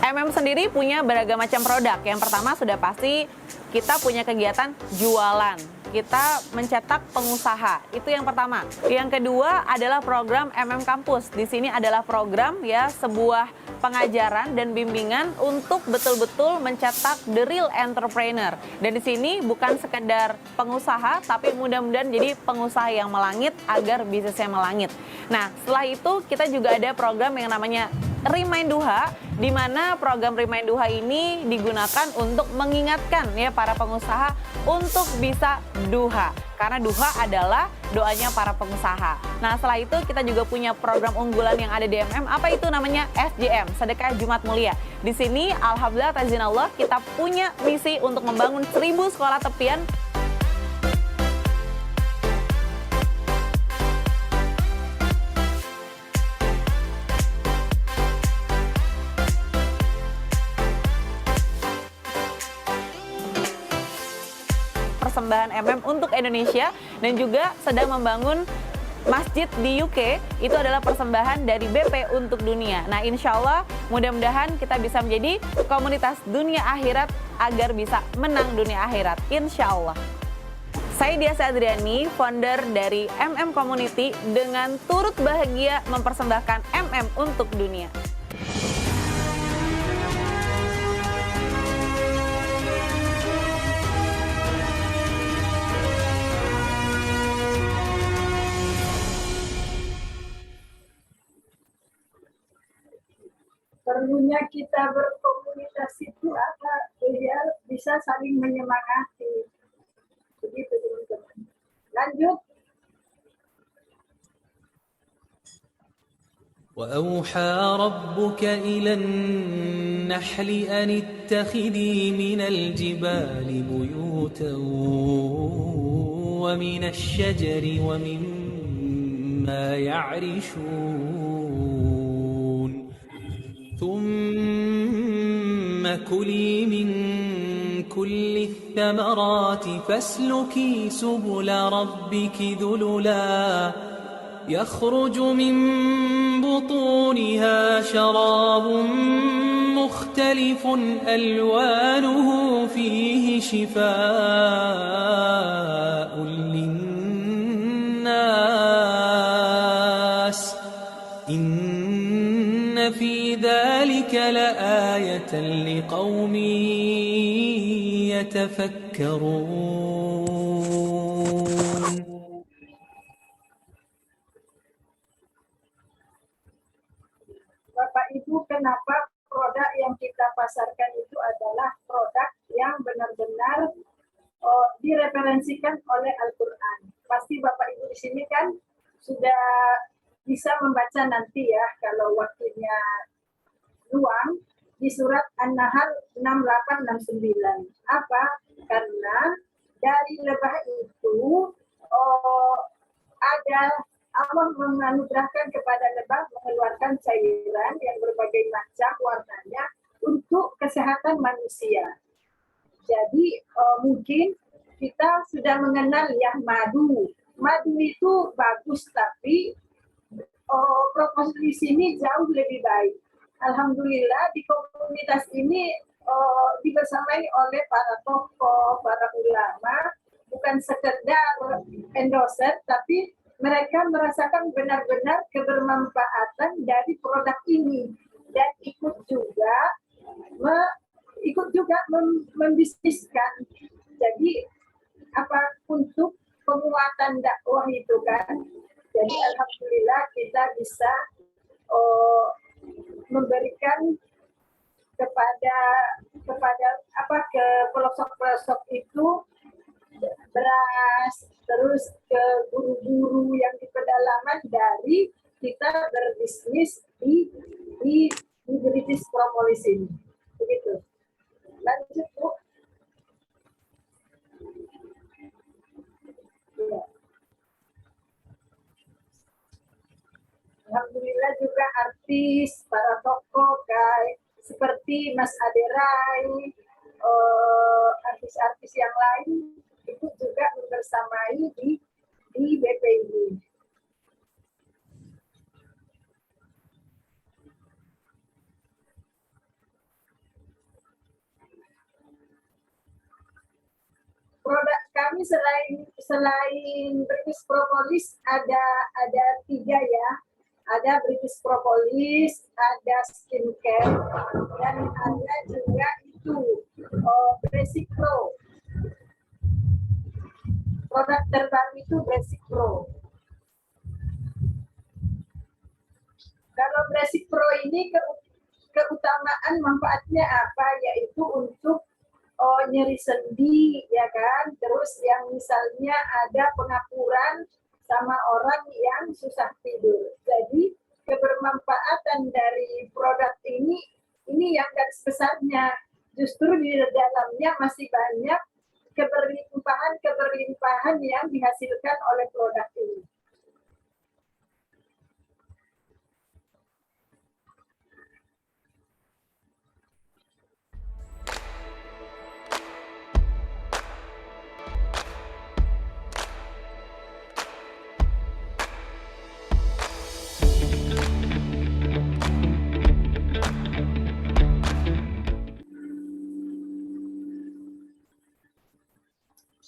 MM sendiri punya beragam macam produk. Yang pertama sudah pasti kita punya kegiatan jualan. Kita mencetak pengusaha. Itu yang pertama. Yang kedua adalah program MM Kampus. Di sini adalah program ya sebuah pengajaran dan bimbingan untuk betul-betul mencetak the real entrepreneur. Dan di sini bukan sekedar pengusaha, tapi mudah-mudahan jadi pengusaha yang melangit agar bisnisnya melangit. Nah, setelah itu kita juga ada program yang namanya Remind Duha, di mana program Remind Duha ini digunakan untuk mengingatkan ya para pengusaha untuk bisa duha. Karena duha adalah doanya para pengusaha. Nah, setelah itu kita juga punya program unggulan yang ada di MM, apa itu namanya? SJM, Sedekah Jumat Mulia. Di sini alhamdulillah tazinallah kita punya misi untuk membangun 1000 sekolah tepian. Persembahan MM untuk Indonesia, dan juga sedang membangun masjid di UK. Itu adalah persembahan dari BP untuk dunia. Nah, insya Allah mudah-mudahan kita bisa menjadi komunitas dunia akhirat agar bisa menang dunia akhirat, insya Allah. Saya Diasa Adriani, founder dari MM Community, dengan turut bahagia mempersembahkan MM untuk dunia. Perlunya kita berkomunikasi itu apa? Biar bisa saling menyemangati. Begitu teman-teman. Lanjut. وأوحى ربك إلى النحل أن اتخذي من الجبال بيوتا ومن الشجر ومما يعرشون ثم كلي من كل الثمرات فاسلكي سبل ربك ذللا يخرج من بطونها شراب مختلف ألوانه فيه شفاء للناس إن في ذلك لآية لقوم يتفكرون. Bapak Ibu, kenapa produk yang kita pasarkan itu adalah produk yang benar-benar direferensikan oleh Al-Quran. Pasti Bapak Ibu di sini kan sudah bisa membaca nanti ya, kalau waktunya luang, di surat An-Nahl 6869. Apa? Karena dari lebah itu ada Allah menganugerahkan kepada lebah mengeluarkan cairan yang berbagai macam warnanya untuk kesehatan manusia. Jadi mungkin kita sudah mengenal ya madu. Madu itu bagus, tapi proposal di sini jauh lebih baik. Alhamdulillah di komunitas ini dibersamai oleh para tokoh, para ulama, bukan sekedar endorser, tapi mereka merasakan benar-benar kebermanfaatan dari produk ini dan ikut juga membisniskan. Jadi untuk penguatan dakwah itu kan. Jadi alhamdulillah kita bisa memberikan kepada ke pelosok-pelosok itu beras, terus ke guru-guru yang di pedalaman dari kita berbisnis di British Propolis ini. Begitu. Lanjut, Bu. Ya. Alhamdulillah juga artis, para tokoh kayak seperti Mas Aderai, artis-artis yang lain itu juga bersamai di BPI. Produk kami selain British Propolis ada 3 ya. Ada British Propolis, ada skincare, dan ada juga itu Basic Pro. Produk terbaru itu Basic Pro. Kalau Basic Pro ini keutamaan manfaatnya apa? Yaitu untuk nyeri sendi, ya kan? Terus yang misalnya ada pengapuran sama orang yang susah tidur. Jadi kebermanfaatan dari produk ini yang garis besarnya justru di dalamnya masih banyak keberlimpahan yang dihasilkan oleh produk ini.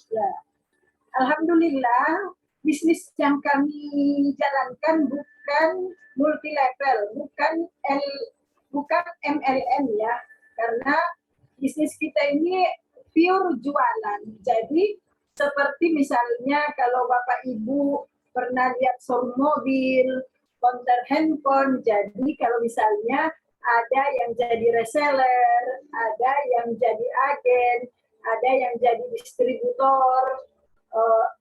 Ya. Alhamdulillah, bisnis yang kami jalankan bukan multi level, bukan MLM ya, karena bisnis kita ini pure jualan. Jadi seperti misalnya kalau Bapak Ibu pernah lihat showroom mobil, konter handphone, jadi kalau misalnya ada yang jadi reseller, ada yang jadi agen, ada yang jadi distributor.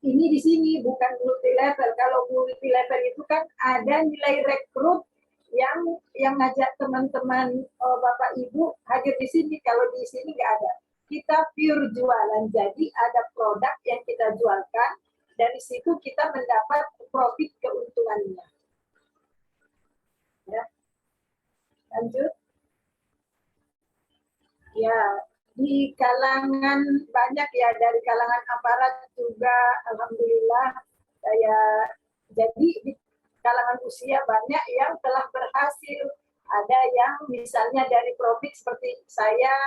Ini di sini bukan multi level. Kalau multi level itu kan ada nilai rekrut yang ngajak teman-teman Bapak Ibu hadir di sini. Kalau di sini nggak ada. Kita pure jualan. Jadi ada produk yang kita jualkan. Dari situ kita mendapat profit keuntungannya. Ya. Lanjut. Ya. Di kalangan banyak ya, dari kalangan aparat juga alhamdulillah jadi di kalangan usia banyak yang telah berhasil. Ada yang misalnya dari profit seperti saya,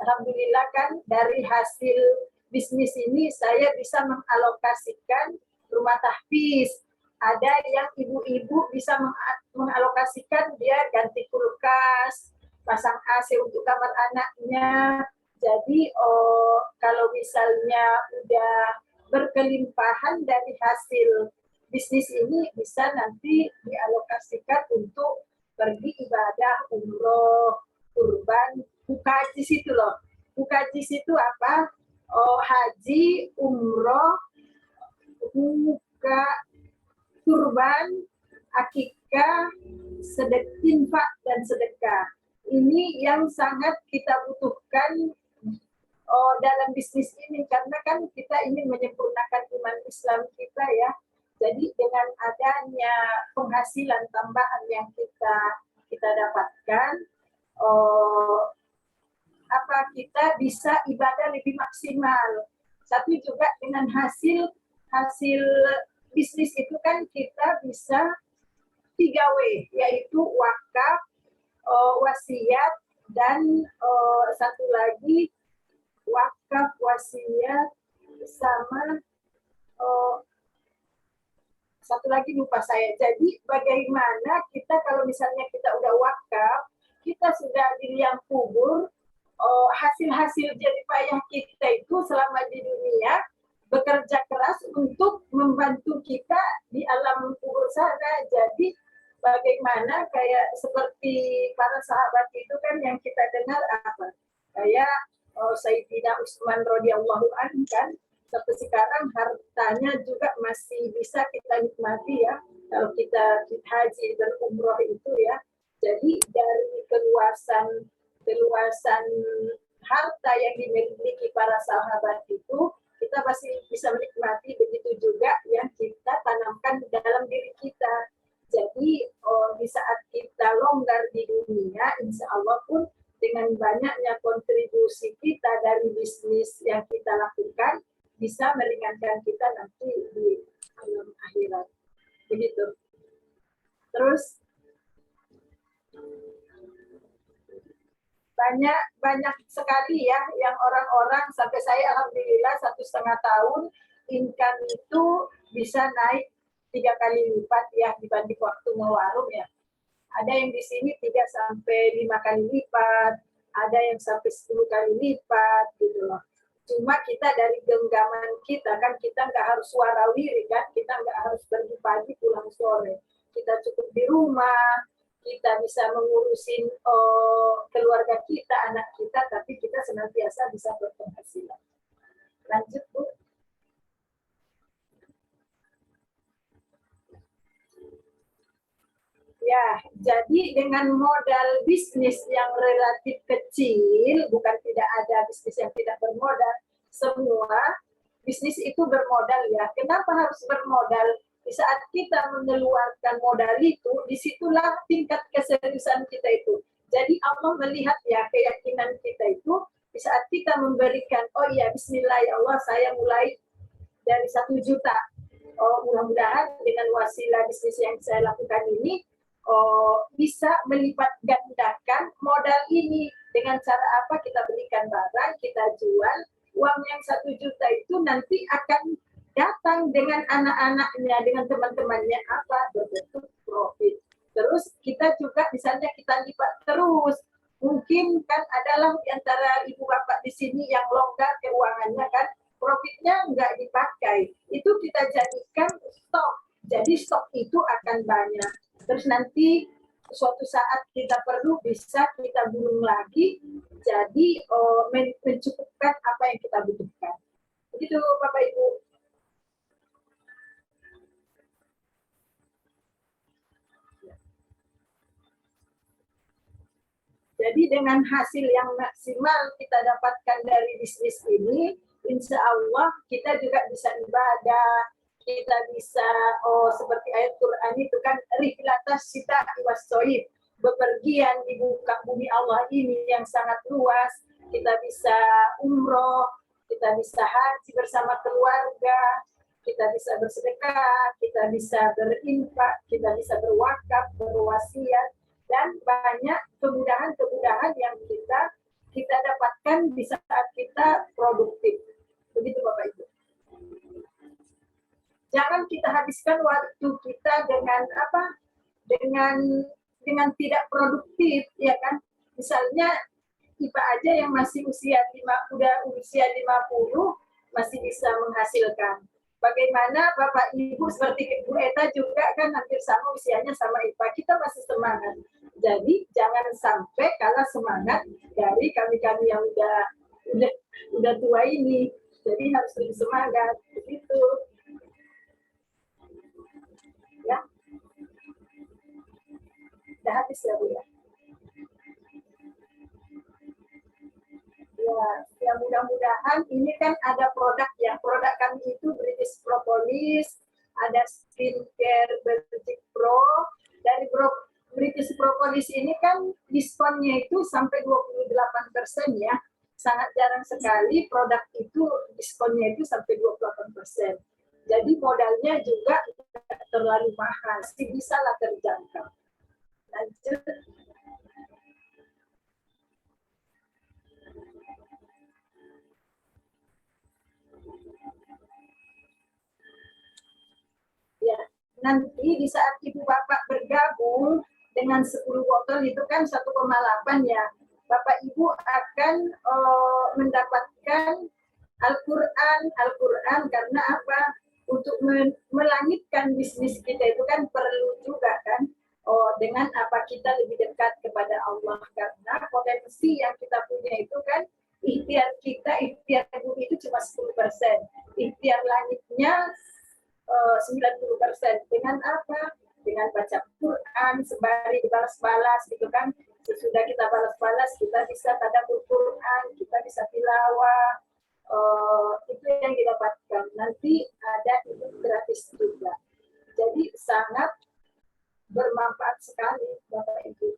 alhamdulillah kan dari hasil bisnis ini saya bisa mengalokasikan rumah tahfiz. Ada yang ibu-ibu bisa mengalokasikan dia ganti kulkas, pasang AC untuk kamar anaknya. Jadi kalau misalnya udah berkelimpahan dari hasil bisnis ini bisa nanti dialokasikan untuk pergi ibadah, umroh, kurban, hukajis itu loh. Hukajis itu apa? Haji, umroh, kurban, akikah, infak dan sedekah. Ini yang sangat kita butuhkan dalam bisnis ini, karena kan kita ingin menyempurnakan iman Islam kita ya. Jadi dengan adanya penghasilan tambahan yang kita dapatkan, kita bisa ibadah lebih maksimal. Satu juga dengan hasil bisnis itu kan kita bisa 3W, yaitu wakaf, wasiat, dan satu lagi wakaf, wasiat, sama satu lagi lupa saya. Jadi bagaimana kita kalau misalnya kita udah wakaf, kita sudah di liang kubur, hasil-hasil jerih payah kita itu selama di dunia bekerja keras untuk membantu kita di alam kubur sana. Jadi bagaimana kayak seperti para sahabat itu kan yang kita dengar apa? Kayak Sayyidina Utsman radhiyallahu anhu kan, sampai sekarang hartanya juga masih bisa kita nikmati ya, kalau kita haji dan umroh itu ya. Jadi dari keluasan harta yang dimiliki para sahabat itu, kita masih bisa menikmati. Begitu juga yang kita tanamkan dalam diri kita. Jadi di saat kita longgar di dunia, insya Allah pun dengan banyaknya kontribusi kita dari bisnis yang kita lakukan, bisa meringankan kita nanti di alam akhirat. Begitu. Terus banyak sekali ya yang orang-orang, sampai saya alhamdulillah 1,5 tahun income itu bisa naik 3 kali lipat ya dibanding waktu ngewarung ya. Ada yang di sini 3 sampai 5 kali lipat, ada yang sampai 10 kali lipat gitu loh. Cuma kita dari genggaman kita kan, kita nggak harus warawiri kan, kita nggak harus pergi pagi pulang sore. Kita cukup di rumah, kita bisa mengurusin keluarga kita, anak kita, tapi kita senantiasa bisa berpenghasilan. Lanjut, Bu. Ya, jadi dengan modal bisnis yang relatif kecil, bukan tidak ada bisnis yang tidak bermodal, semua bisnis itu bermodal ya. Kenapa harus bermodal? Di saat kita mengeluarkan modal itu, disitulah tingkat keseriusan kita itu. Jadi Allah melihat ya keyakinan kita itu, di saat kita memberikan, oh iya bismillah ya Allah, saya mulai dari 1 juta. Mudah-mudahan dengan wasilah bisnis yang saya lakukan ini, bisa melipat gandakan modal ini. Dengan cara apa? Kita belikan barang, kita jual, uang yang 1 juta itu nanti akan datang dengan anak-anaknya, dengan teman-temannya apa? Berbentuk profit. Terus kita juga misalnya kita lipat terus. Mungkin kan adalah di antara ibu bapak di sini yang longgar keuangannya kan, profitnya nggak dipakai. Itu kita jadikan stok. Jadi stok itu akan banyak. Terus nanti suatu saat kita perlu bisa kita gulung lagi, jadi mencukupkan apa yang kita butuhkan. Begitu Bapak Ibu. Jadi dengan hasil yang maksimal kita dapatkan dari bisnis ini, insya Allah kita juga bisa ibadah, kita bisa seperti ayat Quran itu kan, rihlatas sita iwasoid, bepergian di muka bumi Allah ini yang sangat luas. Kita bisa umroh, kita bisa haji bersama keluarga, kita bisa bersedekah, kita bisa berinfak, kita bisa berwakaf, berwasiat, dan banyak kemudahan-kemudahan yang kita dapatkan di saat kita produktif. Begitu Bapak Ibu. Jangan kita habiskan waktu kita dengan apa? Dengan tidak produktif, ya kan? Misalnya IPA aja yang masih udah usia 50 masih bisa menghasilkan. Bagaimana Bapak Ibu seperti Ibu Eta juga kan hampir sama usianya sama IPA, kita masih semangat. Jadi jangan sampai kalah semangat dari kami-kami yang udah tua ini. Jadi harus lebih semangat begitu. Ya. Udah habis ya Bu ya. Ya mudah-mudahan ini kan ada produk ya. Produk kami itu British Propolis, ada skincare Belgic Pro. Dari British Propolis ini kan diskonnya itu sampai 28% ya. Sangat jarang sekali produk itu diskonnya itu sampai 28%. Jadi modalnya juga tidak terlalu mahal, sih bisa lah terjangkau. Lanjut. Ya, nanti di saat ibu bapak bergabung dengan 10 botol itu kan 1,8 ya. Bapak ibu akan mendapatkan Al-Quran karena apa? Untuk melangitkan bisnis kita itu kan perlu juga kan dengan apa kita lebih dekat kepada Allah, karena potensi yang kita punya itu kan ikhtiar bumi itu cuma 10%, ikhtiar langitnya 90%. Dengan apa? Dengan baca Quran sembari dibalas-balas gitu kan. Sesudah kita balas-balas kita bisa tadabbur Quran, kita bisa tilawah. Itu yang didapatkan. Nanti ada itu gratis juga. Jadi sangat bermanfaat sekali Bapak Ibu.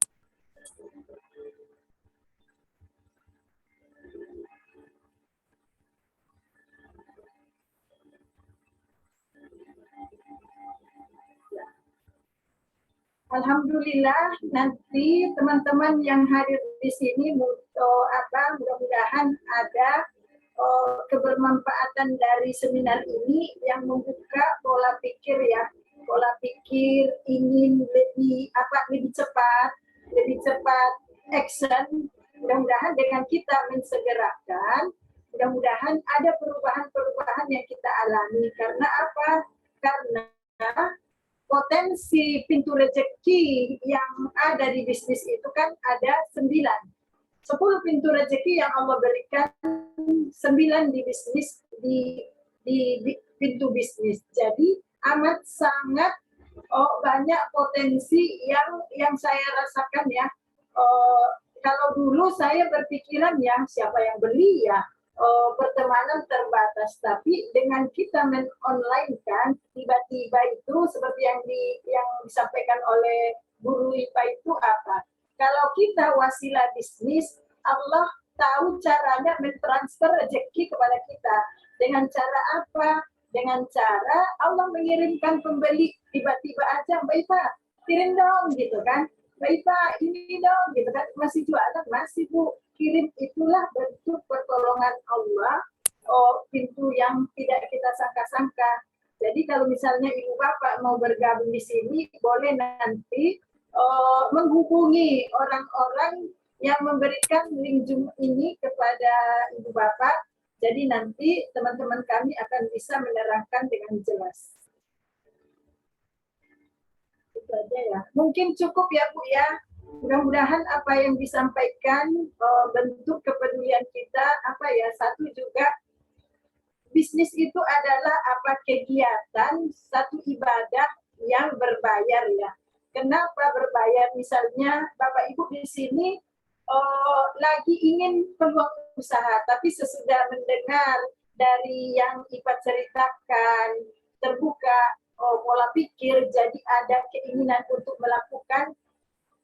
Alhamdulillah, nanti teman-teman yang hadir di sini mudah-mudahan ada kebermanfaatan dari seminar ini yang membuka pola pikir ya, pola pikir ingin lebih cepat action. Mudah-mudahan dengan kita mensegerakan, mudah-mudahan ada perubahan-perubahan yang kita alami. Karena apa? Karena potensi pintu rezeki yang ada di bisnis itu kan ada 9. 10 pintu rezeki yang Allah berikan, 9 di bisnis, di pintu bisnis. Jadi amat sangat banyak potensi yang saya rasakan ya. Kalau dulu saya berpikiran ya siapa yang beli ya, pertemanan terbatas, tapi dengan kita online kan tiba-tiba itu seperti yang disampaikan oleh guru IPA itu apa? Kalau kita wasilah bisnis, Allah tahu caranya mentransfer rezeki kepada kita. Dengan cara apa? Dengan cara Allah mengirimkan pembeli tiba-tiba aja, Mbak Ipa, kirim dong gitu kan. Mbak Ipa, ini dong gitu kan. Masih jualan, masih Bu. Kirim, itulah bentuk pertolongan Allah, pintu yang tidak kita sangka-sangka. Jadi kalau misalnya ibu bapak mau bergabung di sini, boleh nanti menghubungi orang-orang yang memberikan link Zoom ini kepada ibu bapak. Jadi nanti teman-teman kami akan bisa menerangkan dengan jelas. Itu aja ya. Mungkin cukup ya Bu ya. Mudah-mudahan apa yang disampaikan bentuk kepedulian kita satu juga bisnis itu adalah kegiatan satu ibadah yang berbayar ya. Kenapa berbayar? Misalnya Bapak Ibu di sini lagi ingin peluang usaha, tapi sesudah mendengar dari yang IPA ceritakan terbuka pola pikir, jadi ada keinginan untuk melakukan,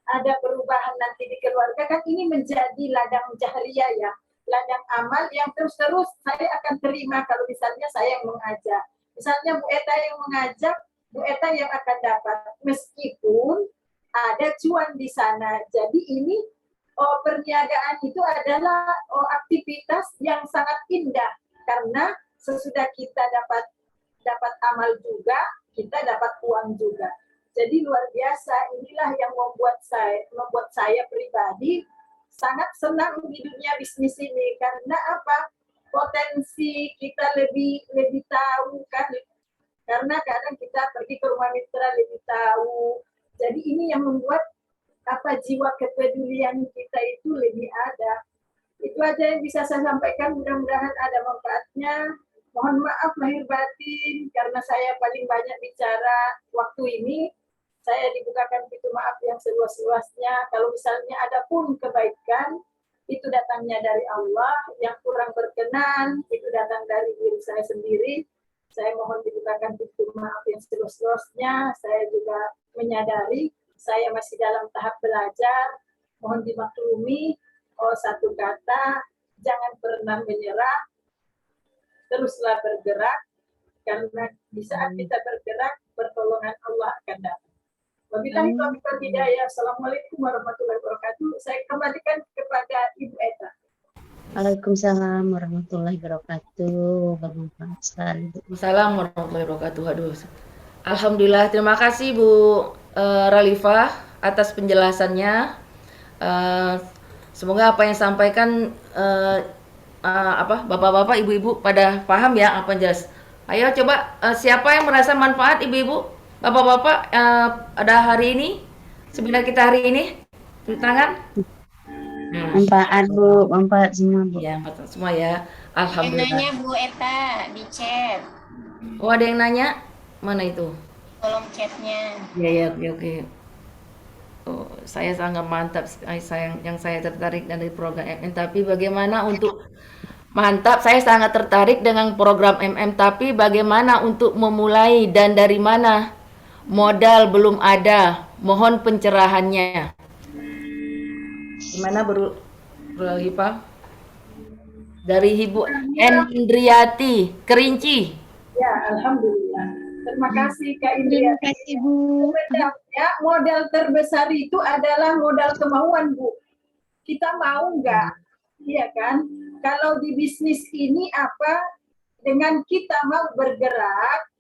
ada perubahan nanti di keluarga, kan ini menjadi ladang jahriyah ya, ladang amal yang terus-terus saya akan terima kalau misalnya saya yang mengajak. Misalnya Bu Eta yang mengajak, Bu Eta yang akan dapat, meskipun ada cuan di sana. Jadi ini perniagaan itu adalah aktivitas yang sangat indah, karena sesudah kita dapat amal juga, kita dapat uang juga. Jadi luar biasa, inilah yang membuat saya pribadi sangat senang di dunia bisnis ini. Karena apa? Potensi kita lebih tahu kan. Karena kadang kita pergi ke rumah mitra lebih tahu. Jadi ini yang membuat jiwa kepedulian kita itu lebih ada. Itu aja yang bisa saya sampaikan, mudah-mudahan ada manfaatnya. Mohon maaf lahir batin karena saya paling banyak bicara waktu ini. Saya dibukakan pintu maaf yang seluas-luasnya. Kalau misalnya ada pun kebaikan, itu datangnya dari Allah. Yang kurang berkenan, itu datang dari diri saya sendiri. Saya mohon dibukakan pintu maaf yang seluas-luasnya. Saya juga menyadari saya masih dalam tahap belajar. Mohon dimaklumi. Satu kata, jangan pernah menyerah. Teruslah bergerak. Karena di saat kita bergerak, pertolongan Allah akan datang. Wabillahi taufiq wal hidayah. Assalamualaikum warahmatullahi wabarakatuh. Saya kembalikan kepada Ibu Eta. Waalaikumsalam warahmatullahi wabarakatuh. Bermanfaat sekali. Assalamualaikum warahmatullahi wabarakatuh. Aduh. Alhamdulillah, terima kasih Bu Ralifah atas penjelasannya. Semoga apa yang disampaikan bapak-bapak, ibu-ibu pada paham ya apa yang jelas. Ayo coba siapa yang merasa manfaat, ibu-ibu, bapak-bapak, ada hari ini, seminar kita hari ini, tulis tangan. Manfaat Bu, manfaat semua Bu. Ya, manfaat semua ya. Alhamdulillah. Yang nanya Bu Eta di chat. Oh, ada yang nanya? Mana itu? Kolom chatnya. Ya, oke. Oh, saya sangat mantap, yang saya tertarik dari program MM. Tapi bagaimana untuk mantap? Saya sangat tertarik dengan program MM. Tapi bagaimana untuk memulai dan dari mana? Modal belum ada. Mohon pencerahannya. Gimana Bu Ralifah? Dari Ibu Endriati, Kerinci. Ya, alhamdulillah. Terima kasih Kak Indriati. Terima kasih Bu. Ya, modal terbesar itu adalah modal kemauan, Bu. Kita mau nggak? Iya kan? Kalau di bisnis ini dengan kita mau bergerak,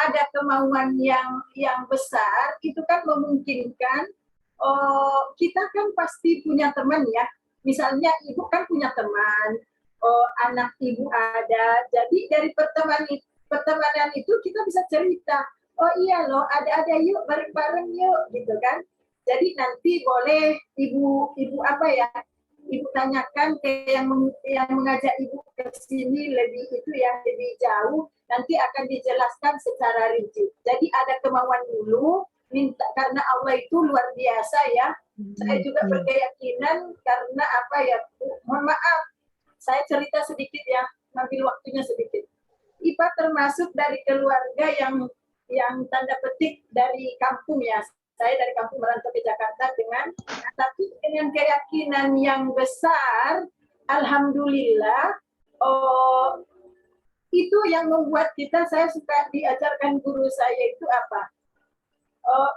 ada kemauan yang besar, itu kan memungkinkan. Kita kan pasti punya teman ya. Misalnya ibu kan punya teman, anak ibu ada. Jadi dari pertemanan itu kita bisa cerita. Oh iya loh, ada yuk bareng-bareng yuk, gitu kan. Jadi nanti boleh ibu ibu tanyakan ke yang mengajak ibu ke sini lebih jauh. Nanti akan dijelaskan secara rinci. Jadi ada kemauan dulu. Minta, karena Allah itu luar biasa ya. Saya juga berkeyakinan karena mohon maaf, saya cerita sedikit ya, ngambil waktunya sedikit. Ipa termasuk dari keluarga yang tanda petik dari kampung ya. Saya dari kampung merantau ke Jakarta tapi dengan keyakinan yang besar, alhamdulillah. Itu yang membuat saya suka diajarkan guru saya itu apa?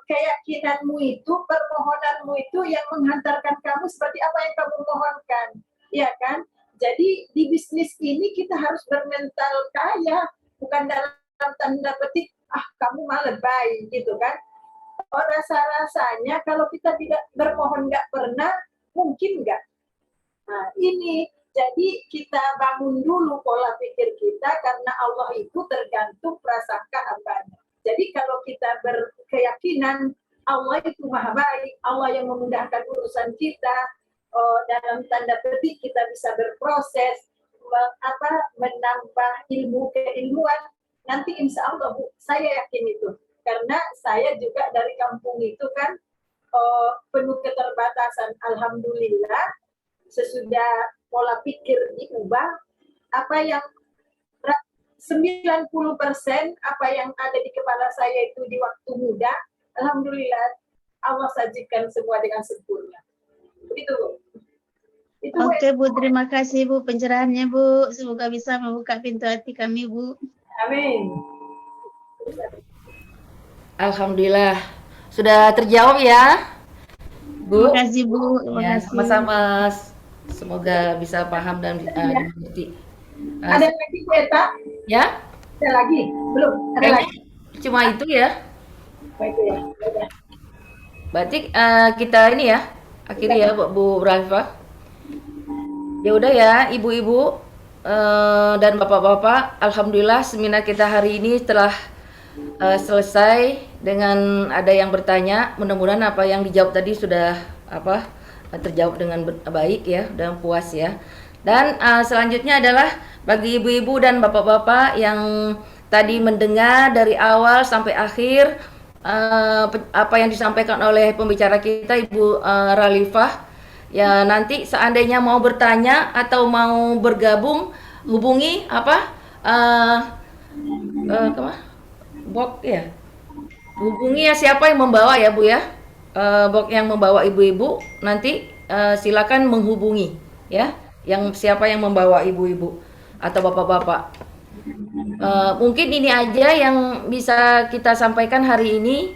Keyakinanmu itu, permohonanmu itu yang menghantarkan kamu seperti apa yang kamu mohonkan, ya kan? Jadi di bisnis ini kita harus bermental kaya, bukan dalam tanda petik kamu mah lebay gitu kan? Rasa-rasanya kalau kita tidak bermohon nggak pernah, mungkin nggak. Nah ini jadi kita bangun dulu pola pikir kita karena Allah itu tergantung prasangka hambanya. Jadi kalau kita berkeyakinan Allah itu maha baik, Allah yang memudahkan urusan kita, dalam tanda petik kita bisa berproses, menambah ilmu keilmuan, nanti insya Allah Bu, saya yakin itu. Karena saya juga dari kampung itu kan penuh keterbatasan. Alhamdulillah, sesudah pola pikir diubah, 90% apa yang ada di kepala saya itu di waktu muda, alhamdulillah Allah sajikan semua dengan sempurna. Begitu Bu. Oke Bu, terima kasih Bu pencerahannya Bu. Semoga bisa membuka pintu hati kami Bu. Amin. Alhamdulillah sudah terjawab ya Bu. Terima kasih Bu. Ya, sama-sama. Semoga bisa paham dan dimengerti. Ada lagi Bu Eta? Ya? Ada lagi? Belum? Ada lagi? Cuma itu ya. Itu ya. Berarti kita ini ya, akhiri ya Bu Ralifah. Ya udah ya, ibu-ibu dan bapak-bapak, alhamdulillah seminar kita hari ini telah selesai dengan ada yang bertanya. Mudah-mudahan apa yang dijawab tadi sudah terjawab dengan baik ya, dan puas ya. Dan selanjutnya adalah bagi ibu-ibu dan bapak-bapak yang tadi mendengar dari awal sampai akhir apa yang disampaikan oleh pembicara kita Ibu Ralifah. Ya nanti seandainya mau bertanya atau mau bergabung, hubungi kemana? Box ya. Hubungi ya siapa yang membawa ya Bu ya. Box yang membawa ibu-ibu nanti silakan menghubungi ya. Yang siapa yang membawa ibu-ibu atau bapak-bapak. Mungkin ini aja yang bisa kita sampaikan hari ini.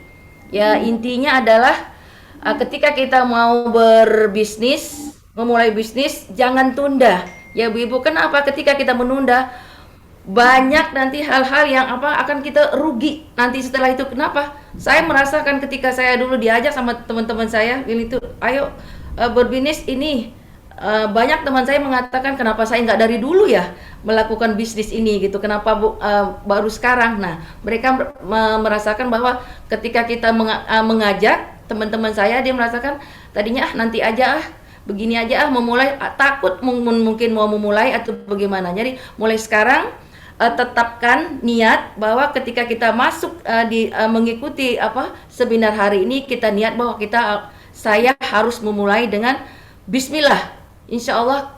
Ya intinya adalah ketika kita mau berbisnis, memulai bisnis, jangan tunda. Ya Bu-ibu, kenapa ketika kita menunda banyak nanti hal-hal yang akan kita rugi nanti setelah itu. Kenapa? Saya merasakan ketika saya dulu diajak sama teman-teman saya, ini tuh, ayo berbisnis ini. Banyak teman saya mengatakan kenapa saya nggak dari dulu ya melakukan bisnis ini gitu, kenapa baru sekarang. Nah mereka merasakan bahwa ketika kita mengajak teman-teman saya, dia merasakan tadinya nanti aja begini aja memulai takut mungkin mau memulai atau bagaimana. Jadi mulai sekarang tetapkan niat bahwa ketika kita masuk mengikuti seminar hari ini, kita niat bahwa saya harus memulai dengan Bismillah. Insya Allah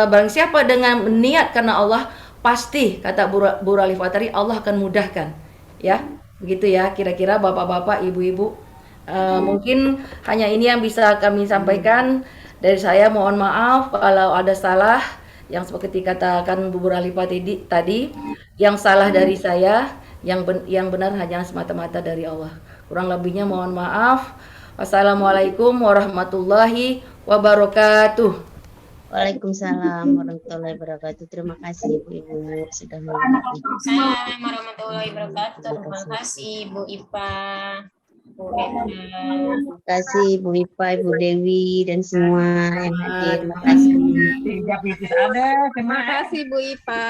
barang siapa dengan niat karena Allah, pasti kata Bu Ralif Watari, Allah akan mudahkan. Ya, begitu ya kira-kira bapak-bapak, ibu-ibu. Mungkin hanya ini yang bisa kami sampaikan dari saya. Mohon maaf kalau ada salah yang seperti katakan Bu Ralif tadi. Yang salah dari saya, yang benar hanya semata-mata dari Allah. Kurang lebihnya mohon maaf. Wassalamualaikum warahmatullahi wabarakatuh. Waalaikumsalam warahmatullahi wabarakatuh. Terima kasih Ibu sudah mengikuti. Waalaikumsalam warahmatullahi wabarakatuh. Terima kasih Bu Ipa, Bu Eka. Terima kasih Bu Ipa, Ibu Dewi dan semua yang hadir. Terima kasih. Terima kasih Bu Ipa.